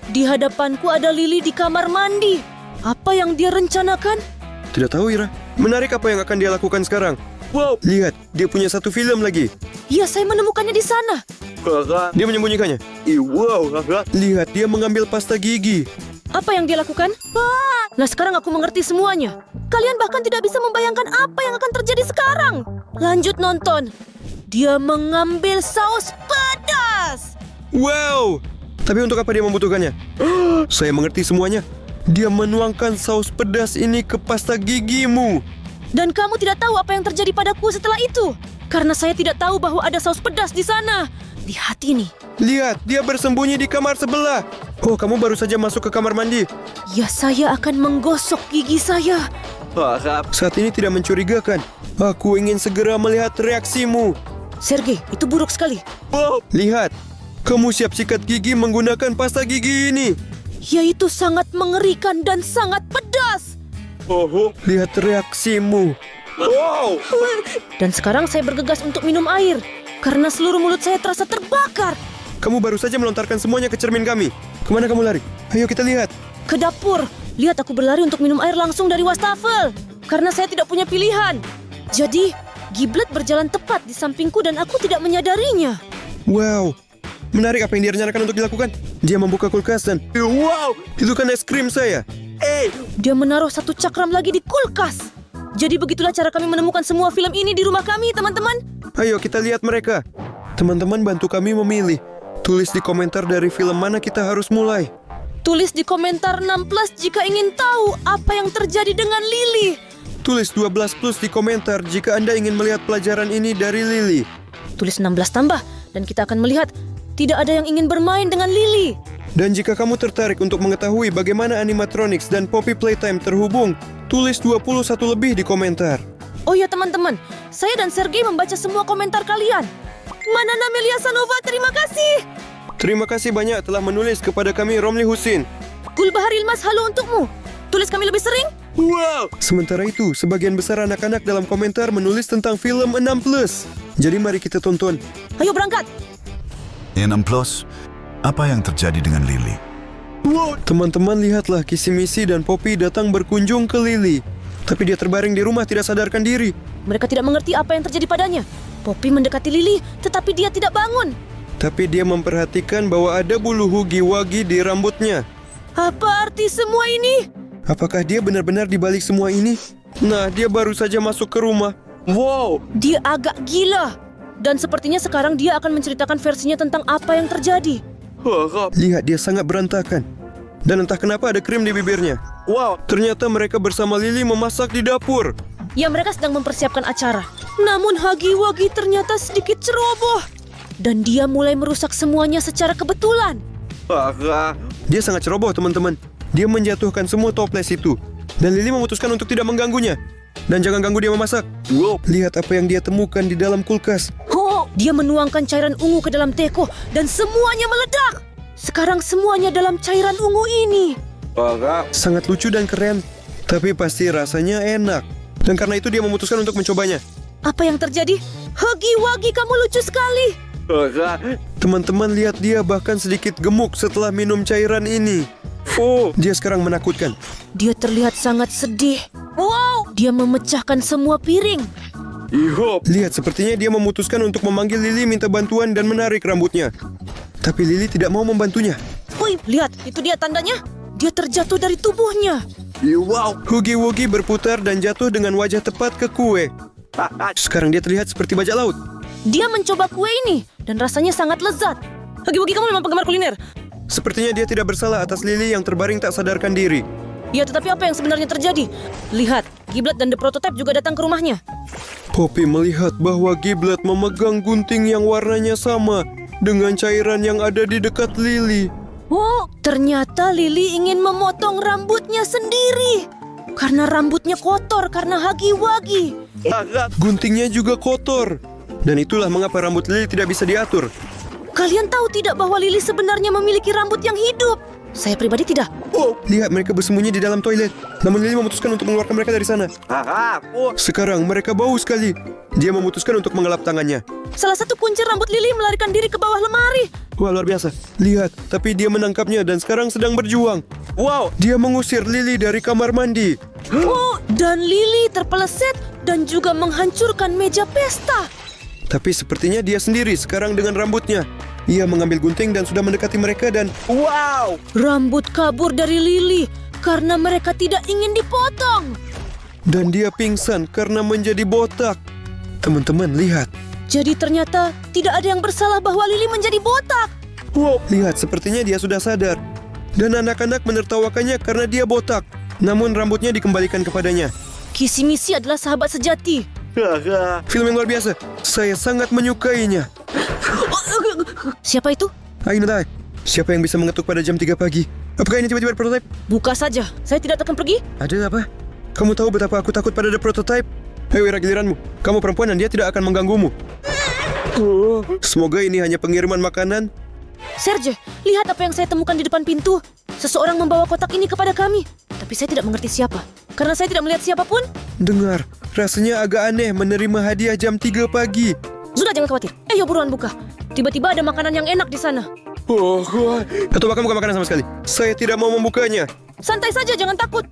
[SPEAKER 1] Di hadapanku ada Lily di kamar mandi. Apa yang dia rencanakan?
[SPEAKER 2] Tidak tahu, Ira. Menarik apa yang akan dia lakukan sekarang. Wow. Lihat, dia punya satu film lagi.
[SPEAKER 1] Ya, saya menemukannya di sana.
[SPEAKER 2] Dia menyembunyikannya. Lihat, dia mengambil pasta gigi.
[SPEAKER 1] Apa yang dia lakukan? Nah, sekarang aku mengerti semuanya. Kalian bahkan tidak bisa membayangkan apa yang akan terjadi sekarang. Lanjut nonton. Dia mengambil saus pedas.
[SPEAKER 2] Wow. Tapi untuk apa dia membutuhkannya? Saya mengerti semuanya. Dia menuangkan saus pedas ini ke pasta gigimu.
[SPEAKER 1] Dan kamu tidak tahu apa yang terjadi padaku setelah itu. Karena saya tidak tahu bahwa ada saus pedas di sana. Lihat ini.
[SPEAKER 2] Lihat, dia bersembunyi di kamar sebelah. Oh, kamu baru saja masuk ke kamar mandi.
[SPEAKER 1] Ya, saya akan menggosok gigi saya.
[SPEAKER 2] Saat ini tidak mencurigakan. Aku ingin segera melihat reaksimu.
[SPEAKER 1] Sergei, itu buruk sekali.
[SPEAKER 2] Lihat, kamu siap sikat gigi menggunakan pasta gigi ini.
[SPEAKER 1] Yaitu sangat mengerikan dan sangat pedas.
[SPEAKER 2] Lihat reaksimu.
[SPEAKER 1] Dan sekarang saya bergegas untuk minum air. Karena seluruh mulut saya terasa terbakar.
[SPEAKER 2] Kamu baru saja melontarkan semuanya ke cermin kami. Kemana kamu lari? Ayo kita lihat.
[SPEAKER 1] Ke dapur. Lihat, aku berlari untuk minum air langsung dari wastafel. Karena saya tidak punya pilihan. Jadi, Giblet berjalan tepat di sampingku dan aku tidak menyadarinya.
[SPEAKER 2] Wow, menarik apa yang dia rencanakan untuk dilakukan. Dia membuka kulkas dan wow, itu kan es krim saya.
[SPEAKER 1] Dia menaruh satu cakram lagi di kulkas. Jadi begitulah cara kami menemukan semua film ini di rumah kami, teman-teman.
[SPEAKER 2] Ayo kita lihat mereka. Teman-teman bantu kami memilih. Tulis di komentar dari film mana kita harus mulai.
[SPEAKER 1] Tulis di komentar 6+ jika ingin tahu apa yang terjadi dengan Lily.
[SPEAKER 2] Tulis 12+ di komentar jika Anda ingin melihat pelajaran ini dari Lily.
[SPEAKER 1] Tulis 16 tambah dan kita akan melihat tidak ada yang ingin bermain dengan Lily.
[SPEAKER 2] Dan jika kamu tertarik untuk mengetahui bagaimana animatronics dan Poppy Playtime terhubung, tulis 21 lebih di komentar.
[SPEAKER 1] Oh ya teman-teman, saya dan Sergei membaca semua komentar kalian. Manana Melia Sanova, terima kasih.
[SPEAKER 2] Terima kasih banyak telah menulis kepada kami, Romli Husin.
[SPEAKER 1] Gulbahar Ilmas, halo untukmu. Tulis kami lebih sering.
[SPEAKER 2] Sementara itu, sebagian besar anak-anak dalam komentar menulis tentang film 6+. Jadi mari kita tonton.
[SPEAKER 1] Ayo berangkat.
[SPEAKER 9] 6+, apa yang terjadi dengan Lily?
[SPEAKER 2] Teman-teman lihatlah Kisi-Misi dan Poppy datang berkunjung ke Lily. Tapi dia terbaring di rumah tidak sadarkan diri.
[SPEAKER 1] Mereka tidak mengerti apa yang terjadi padanya. Poppy mendekati Lily, tetapi dia tidak bangun.
[SPEAKER 2] Tapi dia memperhatikan bahwa ada bulu hugi-wagi di rambutnya.
[SPEAKER 1] Apa arti semua ini?
[SPEAKER 2] Apakah dia benar-benar di balik semua ini? Nah, dia baru saja masuk ke rumah.
[SPEAKER 1] Dia agak gila. Dan sepertinya sekarang dia akan menceritakan versinya tentang apa yang terjadi.
[SPEAKER 2] Lihat, dia sangat berantakan. Dan entah kenapa ada krim di bibirnya. Ternyata mereka bersama Lily memasak di dapur.
[SPEAKER 1] Ya, mereka sedang mempersiapkan acara. Namun Hagi-Wagi ternyata sedikit ceroboh. Dan dia mulai merusak semuanya secara kebetulan.
[SPEAKER 2] Dia sangat ceroboh, teman-teman. Dia menjatuhkan semua toples itu. Dan Lily memutuskan untuk tidak mengganggunya. Dan jangan ganggu dia memasak. Lihat apa yang dia temukan di dalam kulkas.
[SPEAKER 1] Dia menuangkan cairan ungu ke dalam teko dan semuanya meledak. Sekarang semuanya dalam cairan ungu ini.
[SPEAKER 2] Sangat lucu dan keren. Tapi pasti rasanya enak. Dan karena itu dia memutuskan untuk mencobanya.
[SPEAKER 1] Apa yang terjadi? Hagi-Wagi, kamu lucu sekali.
[SPEAKER 2] Teman-teman lihat, dia bahkan sedikit gemuk setelah minum cairan ini. Dia sekarang menakutkan.
[SPEAKER 1] Dia terlihat sangat sedih. Wow! Dia memecahkan semua piring.
[SPEAKER 2] Lihat, sepertinya dia memutuskan untuk memanggil Lily minta bantuan dan menarik rambutnya. Tapi Lily tidak mau membantunya.
[SPEAKER 1] Wih, lihat, itu dia tandanya. Dia terjatuh dari tubuhnya.
[SPEAKER 2] Hugi-Wugi berputar dan jatuh dengan wajah tepat ke kue. Sekarang dia terlihat seperti bajak laut.
[SPEAKER 1] Dia mencoba kue ini dan rasanya sangat lezat. Hagi-Wagi, kamu memang penggemar kuliner.
[SPEAKER 2] Sepertinya dia tidak bersalah atas Lily yang terbaring tak sadarkan diri.
[SPEAKER 1] Ya, tetapi apa yang sebenarnya terjadi? Lihat, Giblet dan The Prototype juga datang ke rumahnya.
[SPEAKER 2] Poppy melihat bahwa Giblet memegang gunting yang warnanya sama dengan cairan yang ada di dekat Lily.
[SPEAKER 1] Oh, ternyata Lily ingin memotong rambutnya sendiri. Karena rambutnya kotor karena Hagi-Wagi.
[SPEAKER 2] Guntingnya juga kotor. Dan itulah mengapa rambut Lily tidak bisa diatur.
[SPEAKER 1] Kalian tahu tidak bahwa Lily sebenarnya memiliki rambut yang hidup? Saya pribadi tidak.
[SPEAKER 2] Lihat, mereka bersembunyi di dalam toilet. Namun Lily memutuskan untuk mengeluarkan mereka dari sana. Sekarang mereka bau sekali. Dia memutuskan untuk mengelap tangannya.
[SPEAKER 1] Salah satu kunci rambut Lily melarikan diri ke bawah lemari.
[SPEAKER 2] Wah, luar biasa. Lihat, tapi dia menangkapnya dan sekarang sedang berjuang. Dia mengusir Lily dari kamar mandi.
[SPEAKER 1] Oh, dan Lily terpeleset dan juga menghancurkan meja pesta.
[SPEAKER 2] Tapi sepertinya dia sendiri sekarang dengan rambutnya. Ia mengambil gunting dan sudah mendekati mereka dan
[SPEAKER 1] Rambut kabur dari Lily karena mereka tidak ingin dipotong.
[SPEAKER 2] Dan dia pingsan karena menjadi botak. Teman-teman, lihat.
[SPEAKER 1] Jadi ternyata tidak ada yang bersalah bahwa Lily menjadi botak.
[SPEAKER 2] Lihat, sepertinya dia sudah sadar. Dan anak-anak menertawakannya karena dia botak. Namun rambutnya dikembalikan kepadanya.
[SPEAKER 1] Kisi-misi adalah sahabat sejati.
[SPEAKER 2] Film yang luar biasa. Saya sangat menyukainya.
[SPEAKER 1] Siapa itu?
[SPEAKER 2] Ayo Nai, siapa yang bisa mengetuk pada jam 3 pagi? Apakah ini tiba-tiba prototype?
[SPEAKER 1] Buka saja. Saya tidak akan pergi.
[SPEAKER 2] Ada apa? Kamu tahu betapa aku takut pada the prototype? Ayo Ira, giliranmu. Kamu perempuan dan dia tidak akan mengganggumu. Semoga ini hanya pengiriman makanan.
[SPEAKER 1] Serge, lihat apa yang saya temukan di depan pintu. Seseorang membawa kotak ini kepada kami. Tapi saya tidak mengerti siapa. Karena saya tidak melihat siapapun.
[SPEAKER 2] Dengar, rasanya agak aneh menerima hadiah jam 3 pagi.
[SPEAKER 1] Sudah, jangan khawatir. Ayo buruan buka. Tiba-tiba ada makanan yang enak di sana.
[SPEAKER 2] Atau bahkan bukan makanan sama sekali. Saya tidak mau membukanya.
[SPEAKER 1] Santai saja, jangan takut.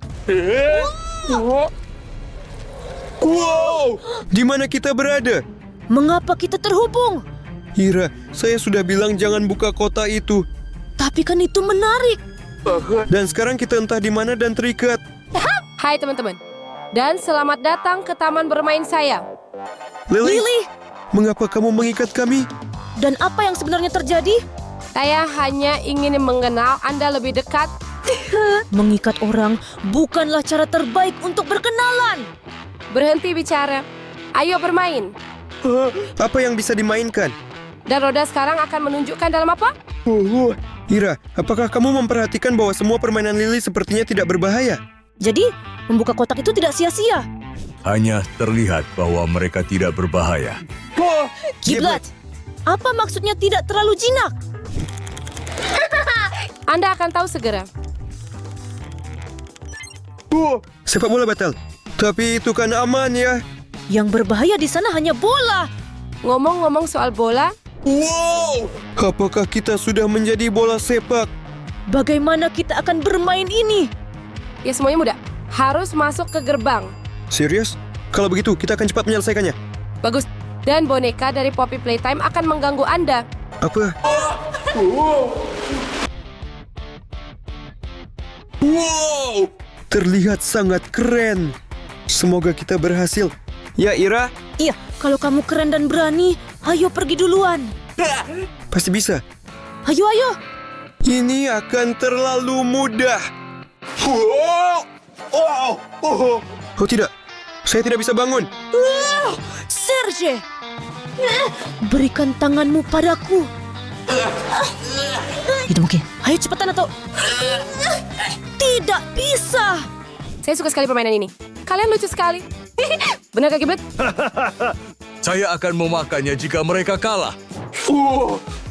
[SPEAKER 2] Wow! Di mana kita berada?
[SPEAKER 1] Mengapa kita terhubung?
[SPEAKER 2] Ira, saya sudah bilang jangan buka kotak itu.
[SPEAKER 1] Tapi kan itu menarik.
[SPEAKER 2] Dan sekarang kita entah di mana dan terikat.
[SPEAKER 10] Hai teman-teman, dan selamat datang ke taman bermain saya.
[SPEAKER 2] Lily,
[SPEAKER 1] Lily,
[SPEAKER 2] mengapa kamu mengikat kami?
[SPEAKER 1] dan apa yang sebenarnya terjadi?
[SPEAKER 10] Saya hanya ingin mengenal Anda lebih dekat.
[SPEAKER 1] Mengikat orang bukanlah cara terbaik untuk berkenalan.
[SPEAKER 10] Berhenti bicara. Ayo bermain.
[SPEAKER 2] Apa yang bisa dimainkan?
[SPEAKER 10] Dan roda sekarang akan menunjukkan dalam apa?
[SPEAKER 2] Ira, apakah kamu memperhatikan bahwa semua permainan Lily sepertinya tidak berbahaya?
[SPEAKER 1] Jadi, membuka kotak itu tidak sia-sia.
[SPEAKER 9] Hanya terlihat bahwa mereka tidak berbahaya.
[SPEAKER 1] Kiblat, apa maksudnya tidak terlalu jinak?
[SPEAKER 10] Anda akan tahu segera.
[SPEAKER 2] Sepak bola batal. Tapi itu kan aman ya.
[SPEAKER 1] Yang berbahaya di sana hanya bola.
[SPEAKER 10] Ngomong-ngomong soal bola,
[SPEAKER 2] Apakah kita sudah menjadi bola sepak?
[SPEAKER 1] Bagaimana kita akan bermain ini?
[SPEAKER 10] ya semuanya mudah. Harus masuk ke gerbang.
[SPEAKER 2] Serius? Kalau begitu, kita akan cepat menyelesaikannya.
[SPEAKER 10] Bagus. Dan boneka dari Poppy Playtime akan mengganggu Anda.
[SPEAKER 2] Apa? Wow! Terlihat sangat keren. Semoga kita berhasil. Ya, Ira?
[SPEAKER 1] Iya, kalau kamu keren dan berani, ayo pergi duluan.
[SPEAKER 2] Pasti bisa.
[SPEAKER 1] Ayo, ayo.
[SPEAKER 2] Ini akan terlalu mudah. Oh tidak, saya tidak bisa bangun.
[SPEAKER 1] Serge, berikan tanganmu padaku. Itu mungkin. Ayo cepetan atau... Tidak bisa.
[SPEAKER 10] Saya suka sekali permainan ini. Kalian lucu sekali. Benar Kak Giblet?
[SPEAKER 9] Saya akan memakannya jika mereka kalah.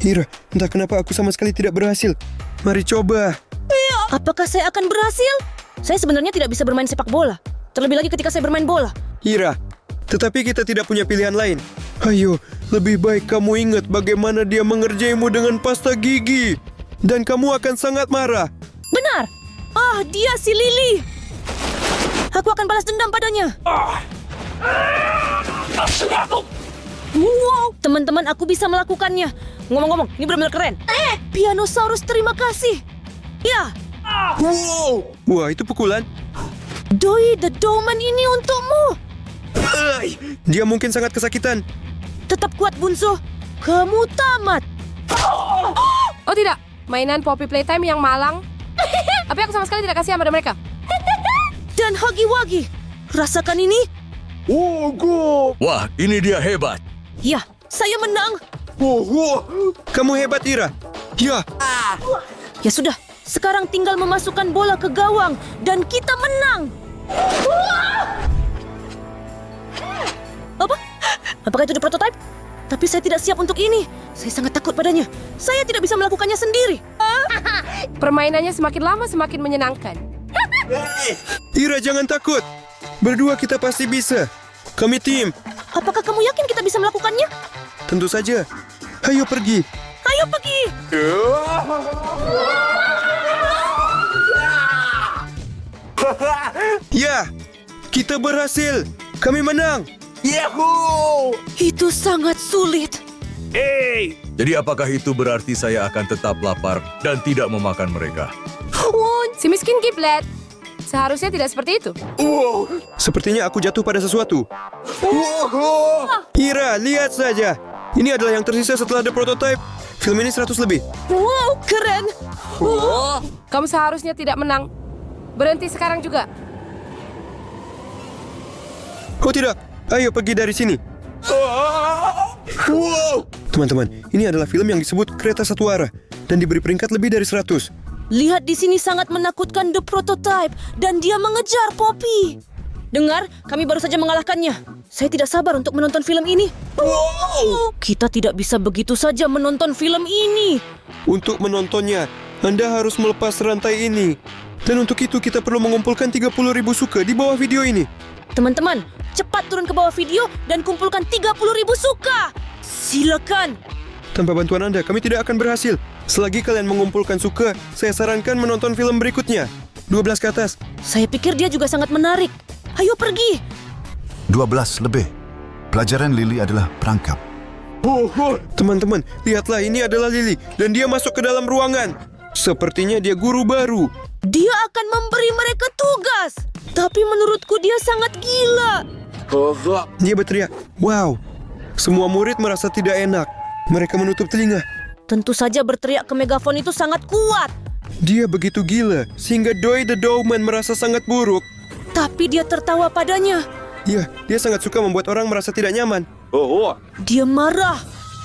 [SPEAKER 2] Ira, entah kenapa aku sama sekali tidak berhasil. Mari coba.
[SPEAKER 1] Apakah saya akan berhasil? Saya sebenarnya tidak bisa bermain sepak bola. Terlebih lagi ketika saya bermain bola.
[SPEAKER 2] Ira, tetapi kita tidak punya pilihan lain. Ayo, lebih baik kamu ingat bagaimana dia mengerjaimu dengan pasta gigi. Dan kamu akan sangat marah.
[SPEAKER 1] Benar. Ah, dia si Lily. Aku akan balas dendam padanya. Wow, teman-teman, aku bisa melakukannya. Ngomong-ngomong, ini benar-benar keren. Pianosaurus, terima kasih. Ya,
[SPEAKER 2] Wah, itu pukulan.
[SPEAKER 1] Doi the Dowman ini untukmu.
[SPEAKER 2] Dia mungkin sangat kesakitan.
[SPEAKER 1] Tetap kuat, Bunso. Kamu tamat.
[SPEAKER 10] Oh tidak, mainan Poppy Playtime yang malang. Tapi aku sama sekali tidak kasihan pada mereka.
[SPEAKER 1] Dan Huggy Wuggy. Rasakan ini.
[SPEAKER 9] Wah, ini dia hebat.
[SPEAKER 1] Ya, saya menang.
[SPEAKER 2] Kamu hebat, Ira. Ya,
[SPEAKER 1] Ya sudah, sekarang tinggal memasukkan bola ke gawang. Dan kita menang. Apa? Apakah itu the prototype? Tapi saya tidak siap untuk ini. Saya sangat takut padanya. Saya tidak bisa melakukannya sendiri.
[SPEAKER 10] Permainannya semakin lama semakin menyenangkan.
[SPEAKER 2] Ira, jangan takut. Berdua kita pasti bisa. Kami tim.
[SPEAKER 1] Apakah kamu yakin kita bisa melakukannya?
[SPEAKER 2] Tentu saja. Ayo pergi.
[SPEAKER 1] Ayo pergi.
[SPEAKER 2] Ya, kita berhasil. Kami menang.
[SPEAKER 1] Itu sangat sulit.
[SPEAKER 9] Jadi apakah itu berarti saya akan tetap lapar dan tidak memakan mereka?
[SPEAKER 10] Si miskin Giblet. Seharusnya tidak seperti itu.
[SPEAKER 2] Sepertinya aku jatuh pada sesuatu. Ira, lihat saja. Ini adalah yang tersisa setelah The Prototype. Film ini 100 lebih.
[SPEAKER 1] Wow, keren.
[SPEAKER 10] Kamu seharusnya tidak menang. Berhenti sekarang juga.
[SPEAKER 2] Oh tidak, ayo pergi dari sini. Teman-teman, ini adalah film yang disebut Kereta Satu Arah dan diberi peringkat lebih dari 100.
[SPEAKER 1] Lihat di sini sangat menakutkan The Prototype dan dia mengejar Poppy. Dengar, kami baru saja mengalahkannya. Saya tidak sabar untuk menonton film ini. Kita tidak bisa begitu saja menonton film ini.
[SPEAKER 2] Untuk menontonnya, Anda harus melepas rantai ini. Dan untuk itu kita perlu mengumpulkan 30.000 suka di bawah video ini.
[SPEAKER 1] Teman-teman, cepat turun ke bawah video dan kumpulkan 30.000 suka. Silakan.
[SPEAKER 2] Tanpa bantuan Anda, kami tidak akan berhasil. Selagi kalian mengumpulkan suka, saya sarankan menonton film berikutnya. 12 ke atas.
[SPEAKER 1] Saya pikir dia juga sangat menarik. Ayo pergi.
[SPEAKER 11] 12 lebih. Pelajaran Lily adalah perangkap.
[SPEAKER 2] Teman-teman, lihatlah, ini adalah Lily dan dia masuk ke dalam ruangan. Sepertinya dia guru baru.
[SPEAKER 1] Dia akan memberi mereka tugas. Tapi menurutku dia sangat gila.
[SPEAKER 2] Dia berteriak, "Wow!" Semua murid merasa tidak enak. Mereka menutup telinga.
[SPEAKER 1] Tentu saja berteriak ke megafon itu sangat kuat.
[SPEAKER 2] Dia begitu gila sehingga Doi the Dowman merasa sangat buruk.
[SPEAKER 1] Tapi dia tertawa padanya.
[SPEAKER 2] Ya, dia sangat suka membuat orang merasa tidak nyaman.
[SPEAKER 1] Dia marah.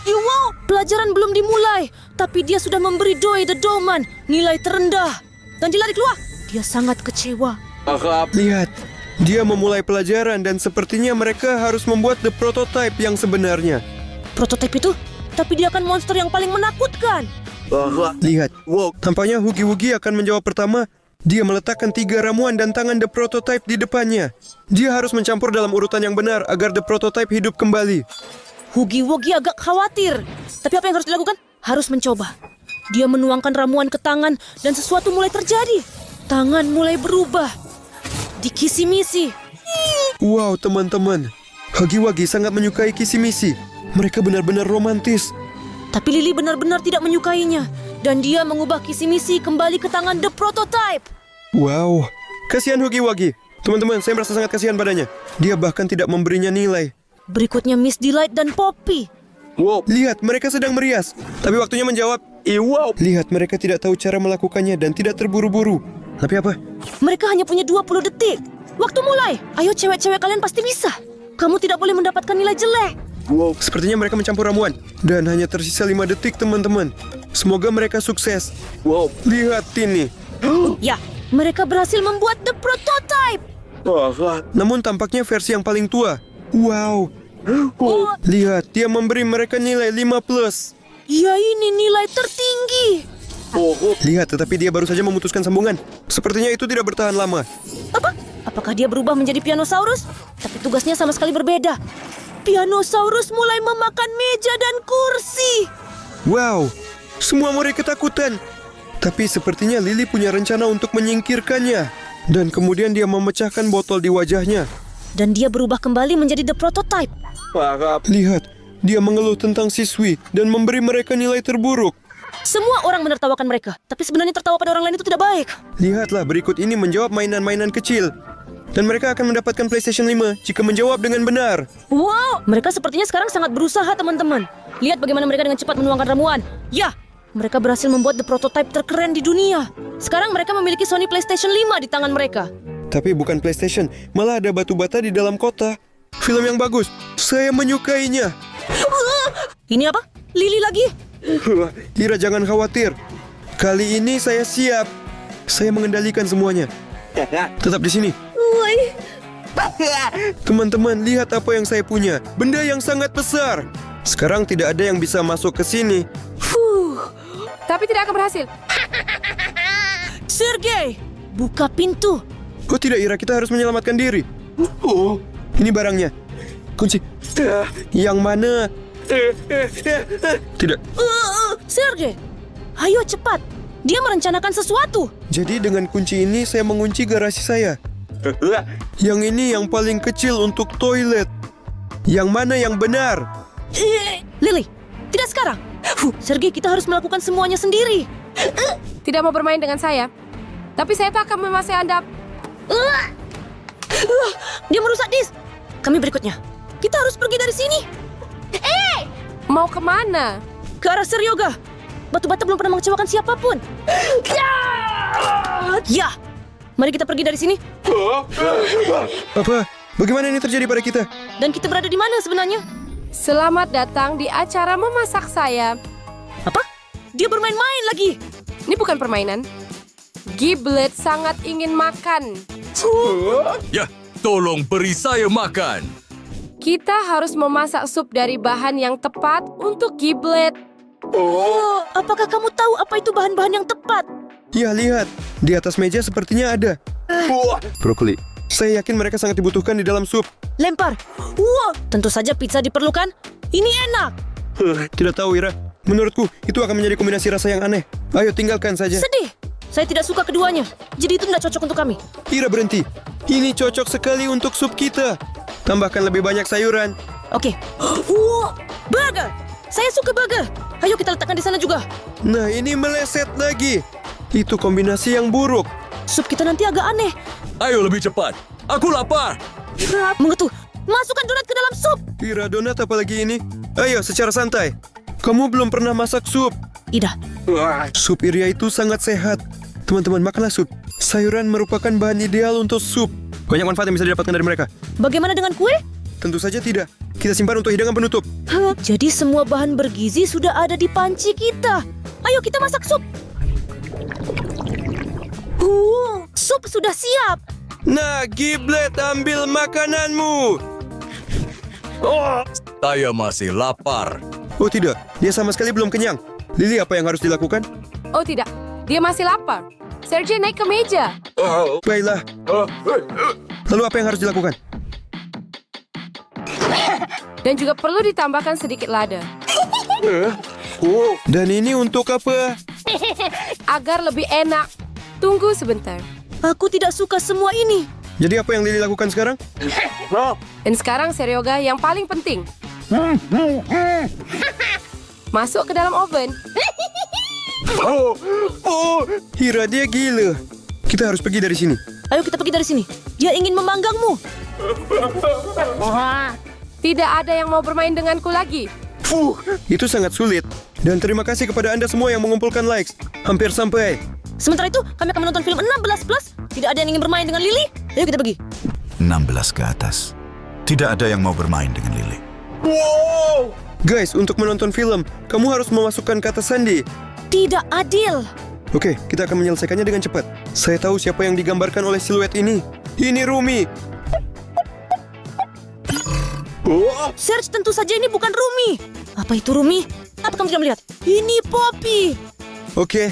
[SPEAKER 1] Wow, pelajaran belum dimulai. Tapi dia sudah memberi Doi the Dowman nilai terendah. Dan dia lari keluar. Dia sangat kecewa.
[SPEAKER 2] Lihat, dia memulai pelajaran dan sepertinya mereka harus membuat The Prototype yang sebenarnya.
[SPEAKER 1] Prototipe itu? Tapi dia akan monster yang paling menakutkan.
[SPEAKER 2] Lihat, tampaknya Hugi Wugi akan menjawab pertama. Dia meletakkan 3 ramuan dan tangan The Prototype di depannya. Dia harus mencampur dalam urutan yang benar agar The Prototype hidup kembali.
[SPEAKER 1] Hugi Wugi agak khawatir. Tapi apa yang harus dilakukan? Harus mencoba. Dia menuangkan ramuan ke tangan dan sesuatu mulai terjadi. Tangan mulai berubah. Dikisi-misi.
[SPEAKER 2] Wow, teman-teman. Hugi Wugi sangat menyukai kisi-misi. Mereka benar-benar romantis.
[SPEAKER 1] Tapi Lily benar-benar tidak menyukainya. Dan dia mengubah kisi-misi kembali ke tangan The Prototype.
[SPEAKER 2] Wow, kasihan Hugi Wugi. Teman-teman, saya merasa sangat kasihan padanya. Dia bahkan tidak memberinya nilai.
[SPEAKER 1] Berikutnya Miss Delight dan Poppy.
[SPEAKER 2] Lihat, mereka sedang merias. Tapi waktunya menjawab. Lihat, mereka tidak tahu cara melakukannya dan tidak terburu-buru. Tapi apa?
[SPEAKER 1] Mereka hanya punya 20 detik. Waktu mulai. Ayo cewek-cewek kalian pasti bisa. Kamu tidak boleh mendapatkan nilai jelek.
[SPEAKER 2] Sepertinya mereka mencampur ramuan. Dan hanya tersisa 5 detik, teman-teman. Semoga mereka sukses. Lihat ini.
[SPEAKER 1] Ya, mereka berhasil membuat The Prototype.
[SPEAKER 2] Namun tampaknya versi yang paling tua. Wow. Lihat, dia memberi mereka nilai 5+.
[SPEAKER 1] Ya, ini nilai tertinggi.
[SPEAKER 2] Lihat, tetapi dia baru saja memutuskan sambungan. Sepertinya itu tidak bertahan lama.
[SPEAKER 1] Apa? Apakah dia berubah menjadi Pianosaurus? Tapi tugasnya sama sekali berbeda. Pianosaurus mulai memakan meja dan kursi.
[SPEAKER 2] Wow, semua murid ketakutan. Tapi sepertinya Lily punya rencana untuk menyingkirkannya. Dan kemudian dia memecahkan botol di wajahnya.
[SPEAKER 1] Dan dia berubah kembali menjadi The Prototype.
[SPEAKER 2] Lihat, dia mengeluh tentang siswi dan memberi mereka nilai terburuk.
[SPEAKER 1] Semua orang menertawakan mereka. Tapi sebenarnya tertawa pada orang lain itu tidak baik.
[SPEAKER 2] Lihatlah, berikut ini menjawab mainan-mainan kecil. Dan mereka akan mendapatkan PlayStation 5 jika menjawab dengan benar.
[SPEAKER 1] Wow, mereka sepertinya sekarang sangat berusaha, teman-teman. Lihat bagaimana mereka dengan cepat menuangkan ramuan. Ya, mereka berhasil membuat The Prototype terkeren di dunia. Sekarang mereka memiliki Sony PlayStation 5 di tangan mereka.
[SPEAKER 2] Tapi bukan PlayStation, malah ada batu bata di dalam kota. Film yang bagus, saya menyukainya.
[SPEAKER 1] Ini apa? Lily lagi?
[SPEAKER 2] Ira, jangan khawatir. Kali ini saya siap. Saya mengendalikan semuanya. Tetap di sini. Teman-teman, lihat apa yang saya punya. Benda yang sangat besar. Sekarang tidak ada yang bisa masuk ke sini.
[SPEAKER 10] Tapi tidak akan berhasil.
[SPEAKER 1] Sergei, buka pintu.
[SPEAKER 2] Oh tidak, Ira, kita harus menyelamatkan diri. Ini barangnya. Kunci. Yang mana? Tidak.
[SPEAKER 1] Sergei, ayo cepat. Dia merencanakan sesuatu.
[SPEAKER 2] Jadi dengan kunci ini saya mengunci garasi saya. Yang ini yang paling kecil untuk toilet. Yang mana yang benar?
[SPEAKER 1] Lily, tidak sekarang. Sergei, kita harus melakukan semuanya sendiri.
[SPEAKER 10] Tidak mau bermain dengan saya. Tapi saya tak akan memasuki Anda.
[SPEAKER 1] Dia merusak disk. Kami berikutnya. Kita harus pergi dari sini.
[SPEAKER 10] Mau kemana?
[SPEAKER 1] Ke arah Seryoga. Batu bata belum pernah mengecewakan siapapun. Ya, mari kita pergi dari sini.
[SPEAKER 2] Apa? Bagaimana ini terjadi pada kita?
[SPEAKER 1] Dan kita berada di mana sebenarnya?
[SPEAKER 10] Selamat datang di acara memasak saya.
[SPEAKER 1] Apa? Dia bermain-main lagi.
[SPEAKER 10] Ini bukan permainan. Giblet sangat ingin makan.
[SPEAKER 9] Ya, tolong beri saya makan.
[SPEAKER 10] Kita harus memasak sup dari bahan yang tepat untuk Giblet.
[SPEAKER 1] Oh, apakah kamu tahu apa itu bahan-bahan yang tepat?
[SPEAKER 2] Ya, lihat. Di atas meja sepertinya ada. Brokoli. Saya yakin mereka sangat dibutuhkan di dalam sup.
[SPEAKER 1] Lempar. Wow, tentu saja pizza diperlukan. Ini enak.
[SPEAKER 2] Tidak tahu, Ira. Menurutku, itu akan menjadi kombinasi rasa yang aneh. Ayo, tinggalkan saja.
[SPEAKER 1] Sedih. Saya tidak suka keduanya. Jadi itu tidak cocok untuk kami.
[SPEAKER 2] Ira, berhenti. Ini cocok sekali untuk sup kita. Tambahkan lebih banyak sayuran.
[SPEAKER 1] Oke. Wow, burger. Saya suka burger. Ayo kita letakkan di sana juga.
[SPEAKER 2] Nah, ini meleset lagi. Itu kombinasi yang buruk.
[SPEAKER 1] Sup kita nanti agak aneh.
[SPEAKER 9] Ayo lebih cepat. Aku lapar.
[SPEAKER 1] Mengetu. Masukkan donat ke dalam sup.
[SPEAKER 2] Ira, donat apalagi ini? Ayo, secara santai. Kamu belum pernah masak sup.
[SPEAKER 1] Ida.
[SPEAKER 2] Sup Iria itu sangat sehat. Teman-teman, makanlah sup. Sayuran merupakan bahan ideal untuk sup. Banyak manfaat yang bisa didapatkan dari mereka.
[SPEAKER 1] Bagaimana dengan kue?
[SPEAKER 2] Tentu saja tidak. Kita simpan untuk hidangan penutup.
[SPEAKER 1] Jadi semua bahan bergizi sudah ada di panci kita. Ayo kita masak sup. Sup sudah siap.
[SPEAKER 2] Nah, Giblet, ambil makananmu.
[SPEAKER 9] Saya masih lapar.
[SPEAKER 2] Oh tidak, dia sama sekali belum kenyang. Lily, apa yang harus dilakukan?
[SPEAKER 10] Oh tidak, dia masih lapar. Sergei naik ke meja.
[SPEAKER 2] Baiklah. Lalu apa yang harus dilakukan?
[SPEAKER 10] Dan juga perlu ditambahkan sedikit lada.
[SPEAKER 2] Dan ini untuk apa?
[SPEAKER 10] Agar lebih enak. Tunggu sebentar.
[SPEAKER 1] Aku tidak suka semua ini.
[SPEAKER 2] Jadi apa yang Lily lakukan sekarang?
[SPEAKER 10] Dan sekarang Seryoga yang paling penting. Masuk ke dalam oven.
[SPEAKER 2] Hira, dia gila. Kita harus pergi dari sini.
[SPEAKER 1] Ayo kita pergi dari sini. Dia ingin memanggangmu.
[SPEAKER 10] Tidak ada yang mau bermain denganku lagi.
[SPEAKER 2] Itu sangat sulit. Dan terima kasih kepada Anda semua yang mengumpulkan likes. Hampir sampai.
[SPEAKER 1] Sementara itu, kami akan menonton film 16+. Tidak ada yang ingin bermain dengan Lily. Ayo kita pergi.
[SPEAKER 11] 16 ke atas. Tidak ada yang mau bermain dengan Lily.
[SPEAKER 2] Guys, untuk menonton film, kamu harus memasukkan kata sandi.
[SPEAKER 1] Tidak adil.
[SPEAKER 2] Oke, kita akan menyelesaikannya dengan cepat. Saya tahu siapa yang digambarkan oleh siluet ini. Ini Rumi.
[SPEAKER 1] Serge, tentu saja ini bukan Rumi. Apa itu Rumi? Apa kamu tidak melihat? Ini Poppy.
[SPEAKER 2] Oke.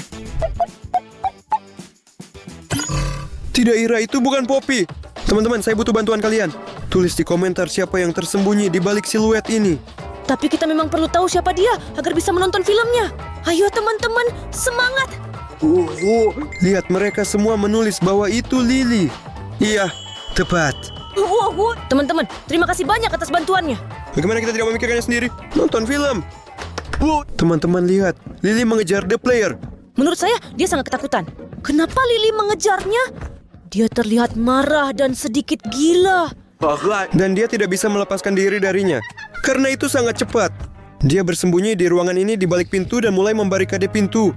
[SPEAKER 2] Tidak, Ira, itu bukan Poppy. Teman-teman, saya butuh bantuan kalian. Tulis di komentar siapa yang tersembunyi di balik siluet ini.
[SPEAKER 1] Tapi kita memang perlu tahu siapa dia agar bisa menonton filmnya. Ayo teman-teman, semangat.
[SPEAKER 2] Lihat, mereka semua menulis bahwa itu Lily. Iya, tepat.
[SPEAKER 1] Teman-teman, terima kasih banyak atas bantuannya.
[SPEAKER 2] Bagaimana kita tidak memikirkannya sendiri? Nonton film. Teman-teman, lihat. Lily mengejar The Player.
[SPEAKER 1] Menurut saya, dia sangat ketakutan. Kenapa Lily mengejarnya? Dia terlihat marah dan sedikit gila.
[SPEAKER 2] Dan dia tidak bisa melepaskan diri darinya. Karena itu sangat cepat. Dia bersembunyi di ruangan ini di balik pintu dan mulai membarikade pintu.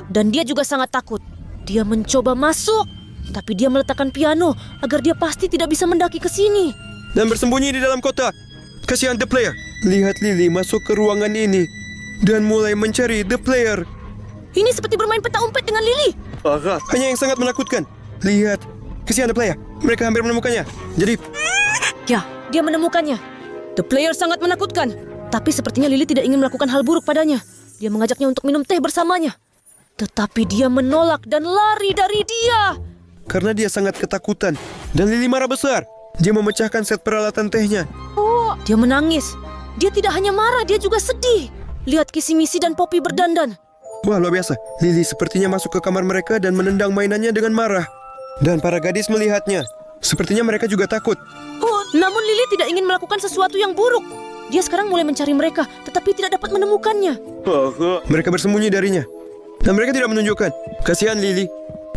[SPEAKER 1] Dan dia juga sangat takut. Dia mencoba masuk, tapi dia meletakkan piano agar dia pasti tidak bisa mendaki ke sini.
[SPEAKER 2] Dan bersembunyi di dalam kotak. Kasihan The Player. Lihat Lily masuk ke ruangan ini dan mulai mencari The Player.
[SPEAKER 1] Ini seperti bermain peta umpet dengan Lily.
[SPEAKER 2] Hanya yang sangat menakutkan. Lihat, kasihan The Player. Mereka hampir menemukannya. Jadi,
[SPEAKER 1] ya, dia menemukannya. The Player sangat menakutkan. Tapi sepertinya Lily tidak ingin melakukan hal buruk padanya. Dia mengajaknya untuk minum teh bersamanya. Tetapi dia menolak dan lari dari dia.
[SPEAKER 2] Karena dia sangat ketakutan. Dan Lily marah besar. Dia memecahkan set peralatan tehnya.
[SPEAKER 1] Dia menangis. Dia tidak hanya marah, dia juga sedih. Lihat Kissy-Missy dan Poppy berdandan.
[SPEAKER 2] Wah, luar biasa. Lily sepertinya masuk ke kamar mereka dan menendang mainannya dengan marah. Dan para gadis melihatnya. Sepertinya mereka juga takut.
[SPEAKER 1] Namun Lily tidak ingin melakukan sesuatu yang buruk. Dia sekarang mulai mencari mereka, tetapi tidak dapat menemukannya.
[SPEAKER 2] Mereka bersembunyi darinya. Dan mereka tidak menunjukkan. Kasihan Lily.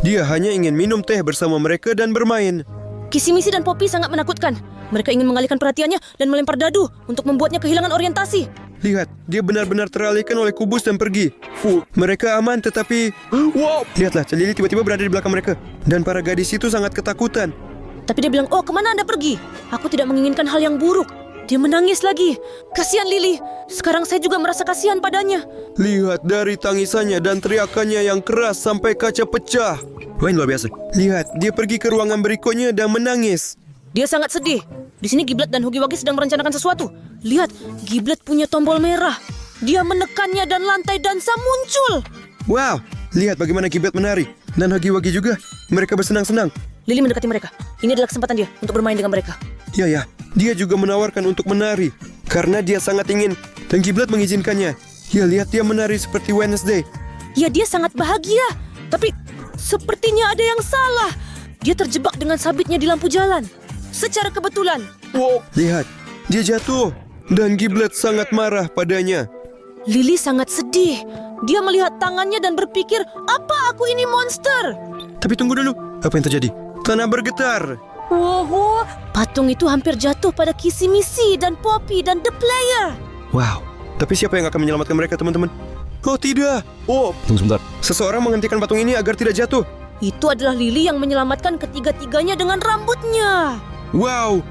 [SPEAKER 2] Dia hanya ingin minum teh bersama mereka dan bermain.
[SPEAKER 1] Kissy-Missy dan Poppy sangat menakutkan. Mereka ingin mengalihkan perhatiannya dan melempar dadu untuk membuatnya kehilangan orientasi.
[SPEAKER 2] Lihat, dia benar-benar teralihkan oleh kubus dan pergi. Mereka aman tetapi... Wow! Lihatlah, Lily tiba-tiba berada di belakang mereka. Dan para gadis itu sangat ketakutan.
[SPEAKER 1] Tapi dia bilang, oh kemana Anda pergi? Aku tidak menginginkan hal yang buruk. Dia menangis lagi. Kasihan Lily. Sekarang saya juga merasa kasihan padanya.
[SPEAKER 2] Lihat dari tangisannya dan teriakannya yang keras sampai kaca pecah. Wah, ini luar biasa. Lihat, dia pergi ke ruangan berikutnya dan menangis.
[SPEAKER 1] Dia sangat sedih. Di sini Giblet dan Huggy Wuggy sedang merencanakan sesuatu. Lihat, Giblet punya tombol merah. Dia menekannya dan lantai dansa muncul.
[SPEAKER 2] Wow, lihat bagaimana Giblet menari. Dan Huggy Wuggy juga. Mereka bersenang-senang.
[SPEAKER 1] Lily mendekati mereka. Ini adalah kesempatan dia untuk bermain dengan mereka.
[SPEAKER 2] Ya, dia juga menawarkan untuk menari. Karena dia sangat ingin. Dan Giblet mengizinkannya. Ya, lihat dia menari seperti Wednesday.
[SPEAKER 1] Ya, dia sangat bahagia. Tapi sepertinya ada yang salah. Dia terjebak dengan sabitnya di lampu jalan. Secara kebetulan.
[SPEAKER 2] Lihat, dia jatuh. Dan Giblet sangat marah padanya.
[SPEAKER 1] Lily sangat sedih. Dia melihat tangannya dan berpikir, apa aku ini monster?
[SPEAKER 2] Tapi tunggu dulu, apa yang terjadi? Tanah bergetar.
[SPEAKER 1] Wow, patung itu hampir jatuh pada Kissy-Missy dan Poppy dan The Player.
[SPEAKER 2] Wow, tapi siapa yang akan menyelamatkan mereka, teman-teman? Oh tidak. Tunggu sebentar. Seseorang menghentikan patung ini agar tidak jatuh.
[SPEAKER 1] Itu adalah Lily yang menyelamatkan ketiga-tiganya dengan rambutnya.
[SPEAKER 2] Wow,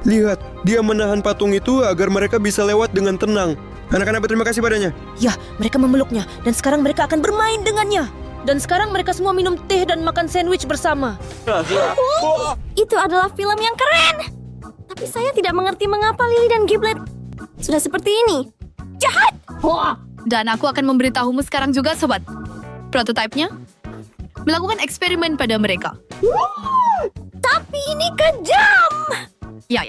[SPEAKER 2] lihat, dia menahan patung itu agar mereka bisa lewat dengan tenang. Anak-anak berterima kasih padanya.
[SPEAKER 1] Ya, mereka memeluknya dan sekarang mereka akan bermain dengannya. Dan sekarang mereka semua minum teh dan makan sandwich bersama.
[SPEAKER 12] Itu adalah film yang keren. Tapi saya tidak mengerti mengapa Lily dan Giblet sudah seperti ini. Jahat!
[SPEAKER 13] Dan aku akan memberitahumu sekarang juga, sobat. Prototipenya melakukan eksperimen pada mereka.
[SPEAKER 12] Tapi ini kejam.
[SPEAKER 13] Ya.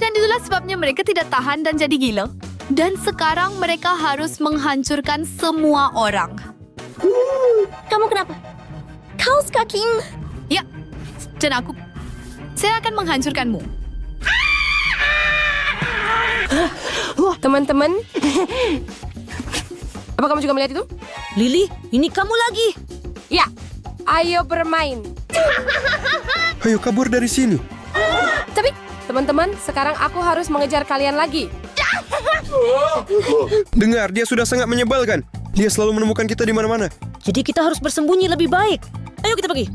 [SPEAKER 13] Dan itulah sebabnya mereka tidak tahan dan jadi gila. Dan sekarang mereka harus menghancurkan semua orang.
[SPEAKER 12] Kamu kenapa? Kaos kaki.
[SPEAKER 13] Ya, dan saya akan menghancurkanmu.
[SPEAKER 10] Teman-teman, apa kamu juga melihat itu?
[SPEAKER 1] Lily, ini kamu lagi.
[SPEAKER 10] Ya, ayo bermain.
[SPEAKER 2] Ayo kabur dari sini.
[SPEAKER 10] Tapi, teman-teman, sekarang aku harus mengejar kalian lagi.
[SPEAKER 2] Dengar, dia sudah sangat menyebalkan. Dia selalu menemukan kita di mana-mana.
[SPEAKER 1] Jadi kita harus bersembunyi lebih baik. Ayo kita pergi.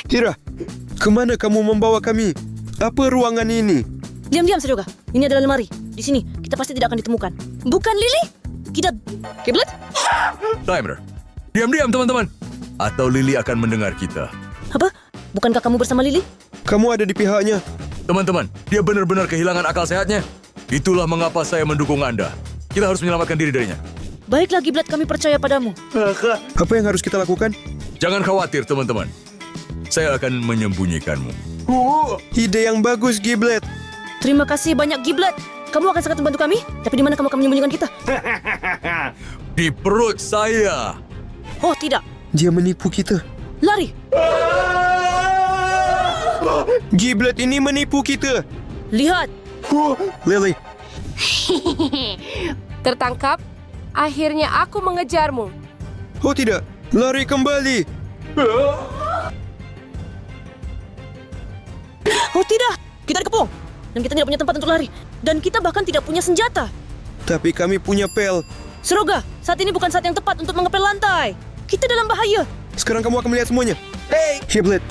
[SPEAKER 2] Hira, kemana kamu membawa kami? Apa ruangan ini?
[SPEAKER 1] Diam-diam, Sedoga. Ini adalah lemari. Di sini, kita pasti tidak akan ditemukan. Bukan Lily? Kita... Giblet?
[SPEAKER 9] Timer. Diam-diam, teman-teman. Atau Lily akan mendengar kita.
[SPEAKER 1] Apa? Bukankah kamu bersama Lily?
[SPEAKER 2] Kamu ada di pihaknya.
[SPEAKER 9] Teman-teman, dia benar-benar kehilangan akal sehatnya. Itulah mengapa saya mendukung Anda. Kita harus menyelamatkan diri darinya.
[SPEAKER 1] Baiklah, Giblet, kami percaya padamu.
[SPEAKER 2] Apa yang harus kita lakukan?
[SPEAKER 9] Jangan khawatir, teman-teman. Saya akan menyembunyikanmu.
[SPEAKER 2] Ide yang bagus, Giblet.
[SPEAKER 1] Terima kasih banyak, Giblet. Kamu akan sangat membantu kami. Tapi di mana kamu akan menyembunyikan kita?
[SPEAKER 9] Di perut saya.
[SPEAKER 1] Oh, tidak.
[SPEAKER 2] Dia menipu kita.
[SPEAKER 1] Lari.
[SPEAKER 2] Giblet ini menipu kita.
[SPEAKER 1] Lihat.
[SPEAKER 2] Lily.
[SPEAKER 10] Tertangkap. Akhirnya aku mengejarmu.
[SPEAKER 2] Oh tidak, lari kembali.
[SPEAKER 1] Oh tidak, kita dikepung. Dan kita tidak punya tempat untuk lari. Dan kita bahkan tidak punya senjata.
[SPEAKER 2] Tapi kami punya pel.
[SPEAKER 1] Seroga, saat ini bukan saat yang tepat untuk mengepel lantai. Kita dalam bahaya.
[SPEAKER 2] Sekarang kamu akan melihat semuanya. Giblet.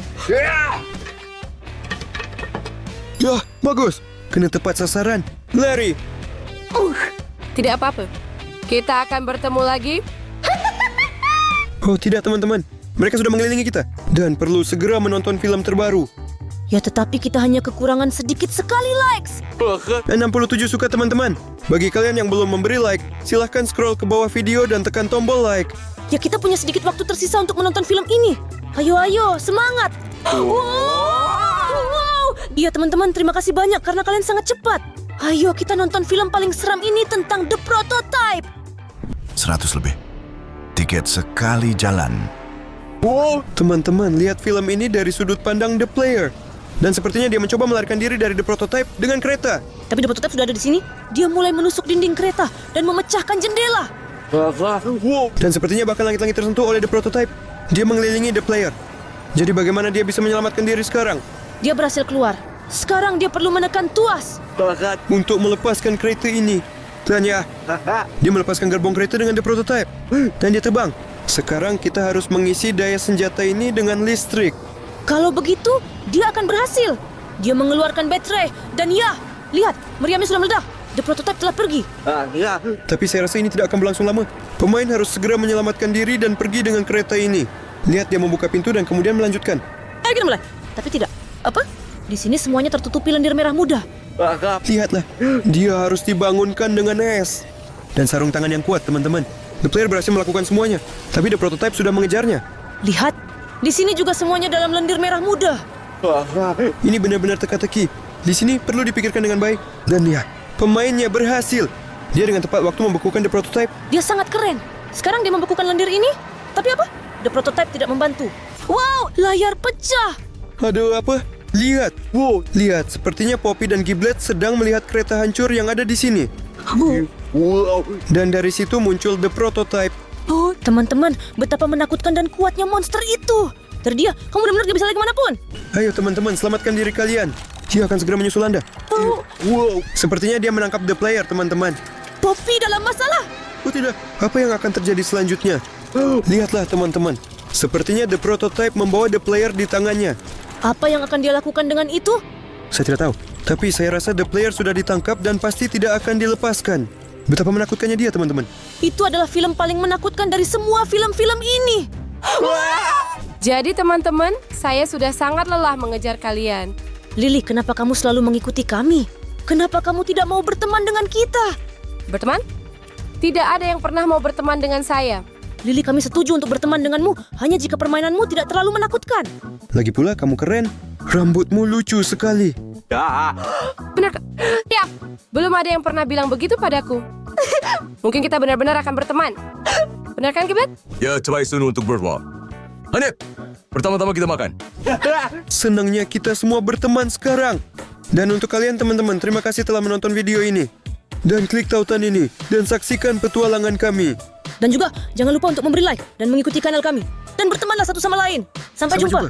[SPEAKER 2] Ya, bagus. Kena tepat sasaran. Lari.
[SPEAKER 10] Tidak apa-apa. Kita akan bertemu lagi.
[SPEAKER 2] Oh tidak, teman-teman. Mereka sudah mengelilingi kita. Dan perlu segera menonton film terbaru.
[SPEAKER 1] Ya, tetapi kita hanya kekurangan sedikit sekali likes.
[SPEAKER 2] 67 suka, teman-teman. Bagi kalian yang belum memberi like, silahkan scroll ke bawah video dan tekan tombol like.
[SPEAKER 1] Ya, kita punya sedikit waktu tersisa untuk menonton film ini. Ayo, semangat. Wow. Iya, teman-teman, terima kasih banyak karena kalian sangat cepat. Ayo, kita nonton film paling seram ini tentang The Prototype.
[SPEAKER 11] 100 lebih. Tiket sekali jalan.
[SPEAKER 2] Teman-teman, lihat film ini dari sudut pandang The Player. Dan sepertinya dia mencoba melarikan diri dari The Prototype dengan kereta.
[SPEAKER 1] Tapi The Prototype sudah ada di sini. Dia mulai menusuk dinding kereta dan memecahkan jendela.
[SPEAKER 2] Dan sepertinya bahkan langit-langit tersentuh oleh The Prototype. Dia mengelilingi The Player. Jadi bagaimana dia bisa menyelamatkan diri sekarang?
[SPEAKER 1] Dia berhasil keluar. Sekarang dia perlu menekan tuas.
[SPEAKER 2] Untuk melepaskan kereta ini. Dan ya, dia melepaskan gerbong kereta dengan The Prototype. Dan dia terbang. Sekarang kita harus mengisi daya senjata ini dengan listrik.
[SPEAKER 1] Kalau begitu, dia akan berhasil. Dia mengeluarkan baterai. Dan ya, lihat, meriamnya sudah meledak. The Prototype telah pergi.
[SPEAKER 2] Tapi saya rasa ini tidak akan berlangsung lama. Pemain harus segera menyelamatkan diri dan pergi dengan kereta ini. Lihat dia membuka pintu dan kemudian melanjutkan.
[SPEAKER 1] Ayo kita mulai. Tapi tidak. Apa? Di sini semuanya tertutupi lendir merah muda.
[SPEAKER 2] Lihatlah, dia harus dibangunkan dengan es. Dan sarung tangan yang kuat, teman-teman. The player berhasil melakukan semuanya. Tapi The Prototype sudah mengejarnya.
[SPEAKER 1] Lihat, di sini juga semuanya dalam lendir merah muda.
[SPEAKER 2] Ini benar-benar teka-teki. Di sini perlu dipikirkan dengan baik. Dan lihat, pemainnya berhasil. Dia dengan tepat waktu membekukan The Prototype.
[SPEAKER 1] Dia sangat keren. Sekarang dia membekukan lendir ini. Tapi apa? The Prototype tidak membantu. Wow, layar pecah.
[SPEAKER 2] Aduh, apa? Lihat. Wow. Lihat, sepertinya Poppy dan Giblet sedang melihat kereta hancur yang ada di sini. Dan dari situ muncul The Prototype.
[SPEAKER 1] Oh, teman-teman, betapa menakutkan dan kuatnya monster itu. Terdia, kamu benar-benar gak bisa lari kemanapun.
[SPEAKER 2] Ayo teman-teman, selamatkan diri kalian. Dia akan segera menyusul Anda. Wow. Sepertinya dia menangkap The Player, teman-teman.
[SPEAKER 1] Poppy dalam masalah.
[SPEAKER 2] Oh tidak, apa yang akan terjadi selanjutnya? Lihatlah teman-teman. Sepertinya The Prototype membawa The Player di tangannya.
[SPEAKER 1] Apa yang akan dia lakukan dengan itu?
[SPEAKER 2] Saya tidak tahu. Tapi saya rasa The Player sudah ditangkap dan pasti tidak akan dilepaskan. Betapa menakutkannya dia, teman-teman.
[SPEAKER 1] Itu adalah film paling menakutkan dari semua film-film ini.
[SPEAKER 10] Jadi teman-teman, saya sudah sangat lelah mengejar kalian.
[SPEAKER 1] Lily, kenapa kamu selalu mengikuti kami? Kenapa kamu tidak mau berteman dengan kita?
[SPEAKER 10] Berteman? Tidak ada yang pernah mau berteman dengan saya.
[SPEAKER 1] Lily, kami setuju untuk berteman denganmu hanya jika permainanmu tidak terlalu menakutkan.
[SPEAKER 2] Lagi pula kamu keren. Rambutmu lucu sekali.
[SPEAKER 10] Benar? Ya, belum ada yang pernah bilang begitu padaku. Mungkin kita benar-benar akan berteman. Benar kan, Giblet?
[SPEAKER 9] Ya, coba Sunu untuk Birdwalk. Hanif, pertama-tama kita makan.
[SPEAKER 2] Senangnya kita semua berteman sekarang. Dan untuk kalian teman-teman, terima kasih telah menonton video ini. Dan klik tautan ini dan saksikan petualangan kami.
[SPEAKER 1] Dan juga jangan lupa untuk memberi like dan mengikuti kanal kami. Dan bertemanlah satu sama lain. Sampai jumpa.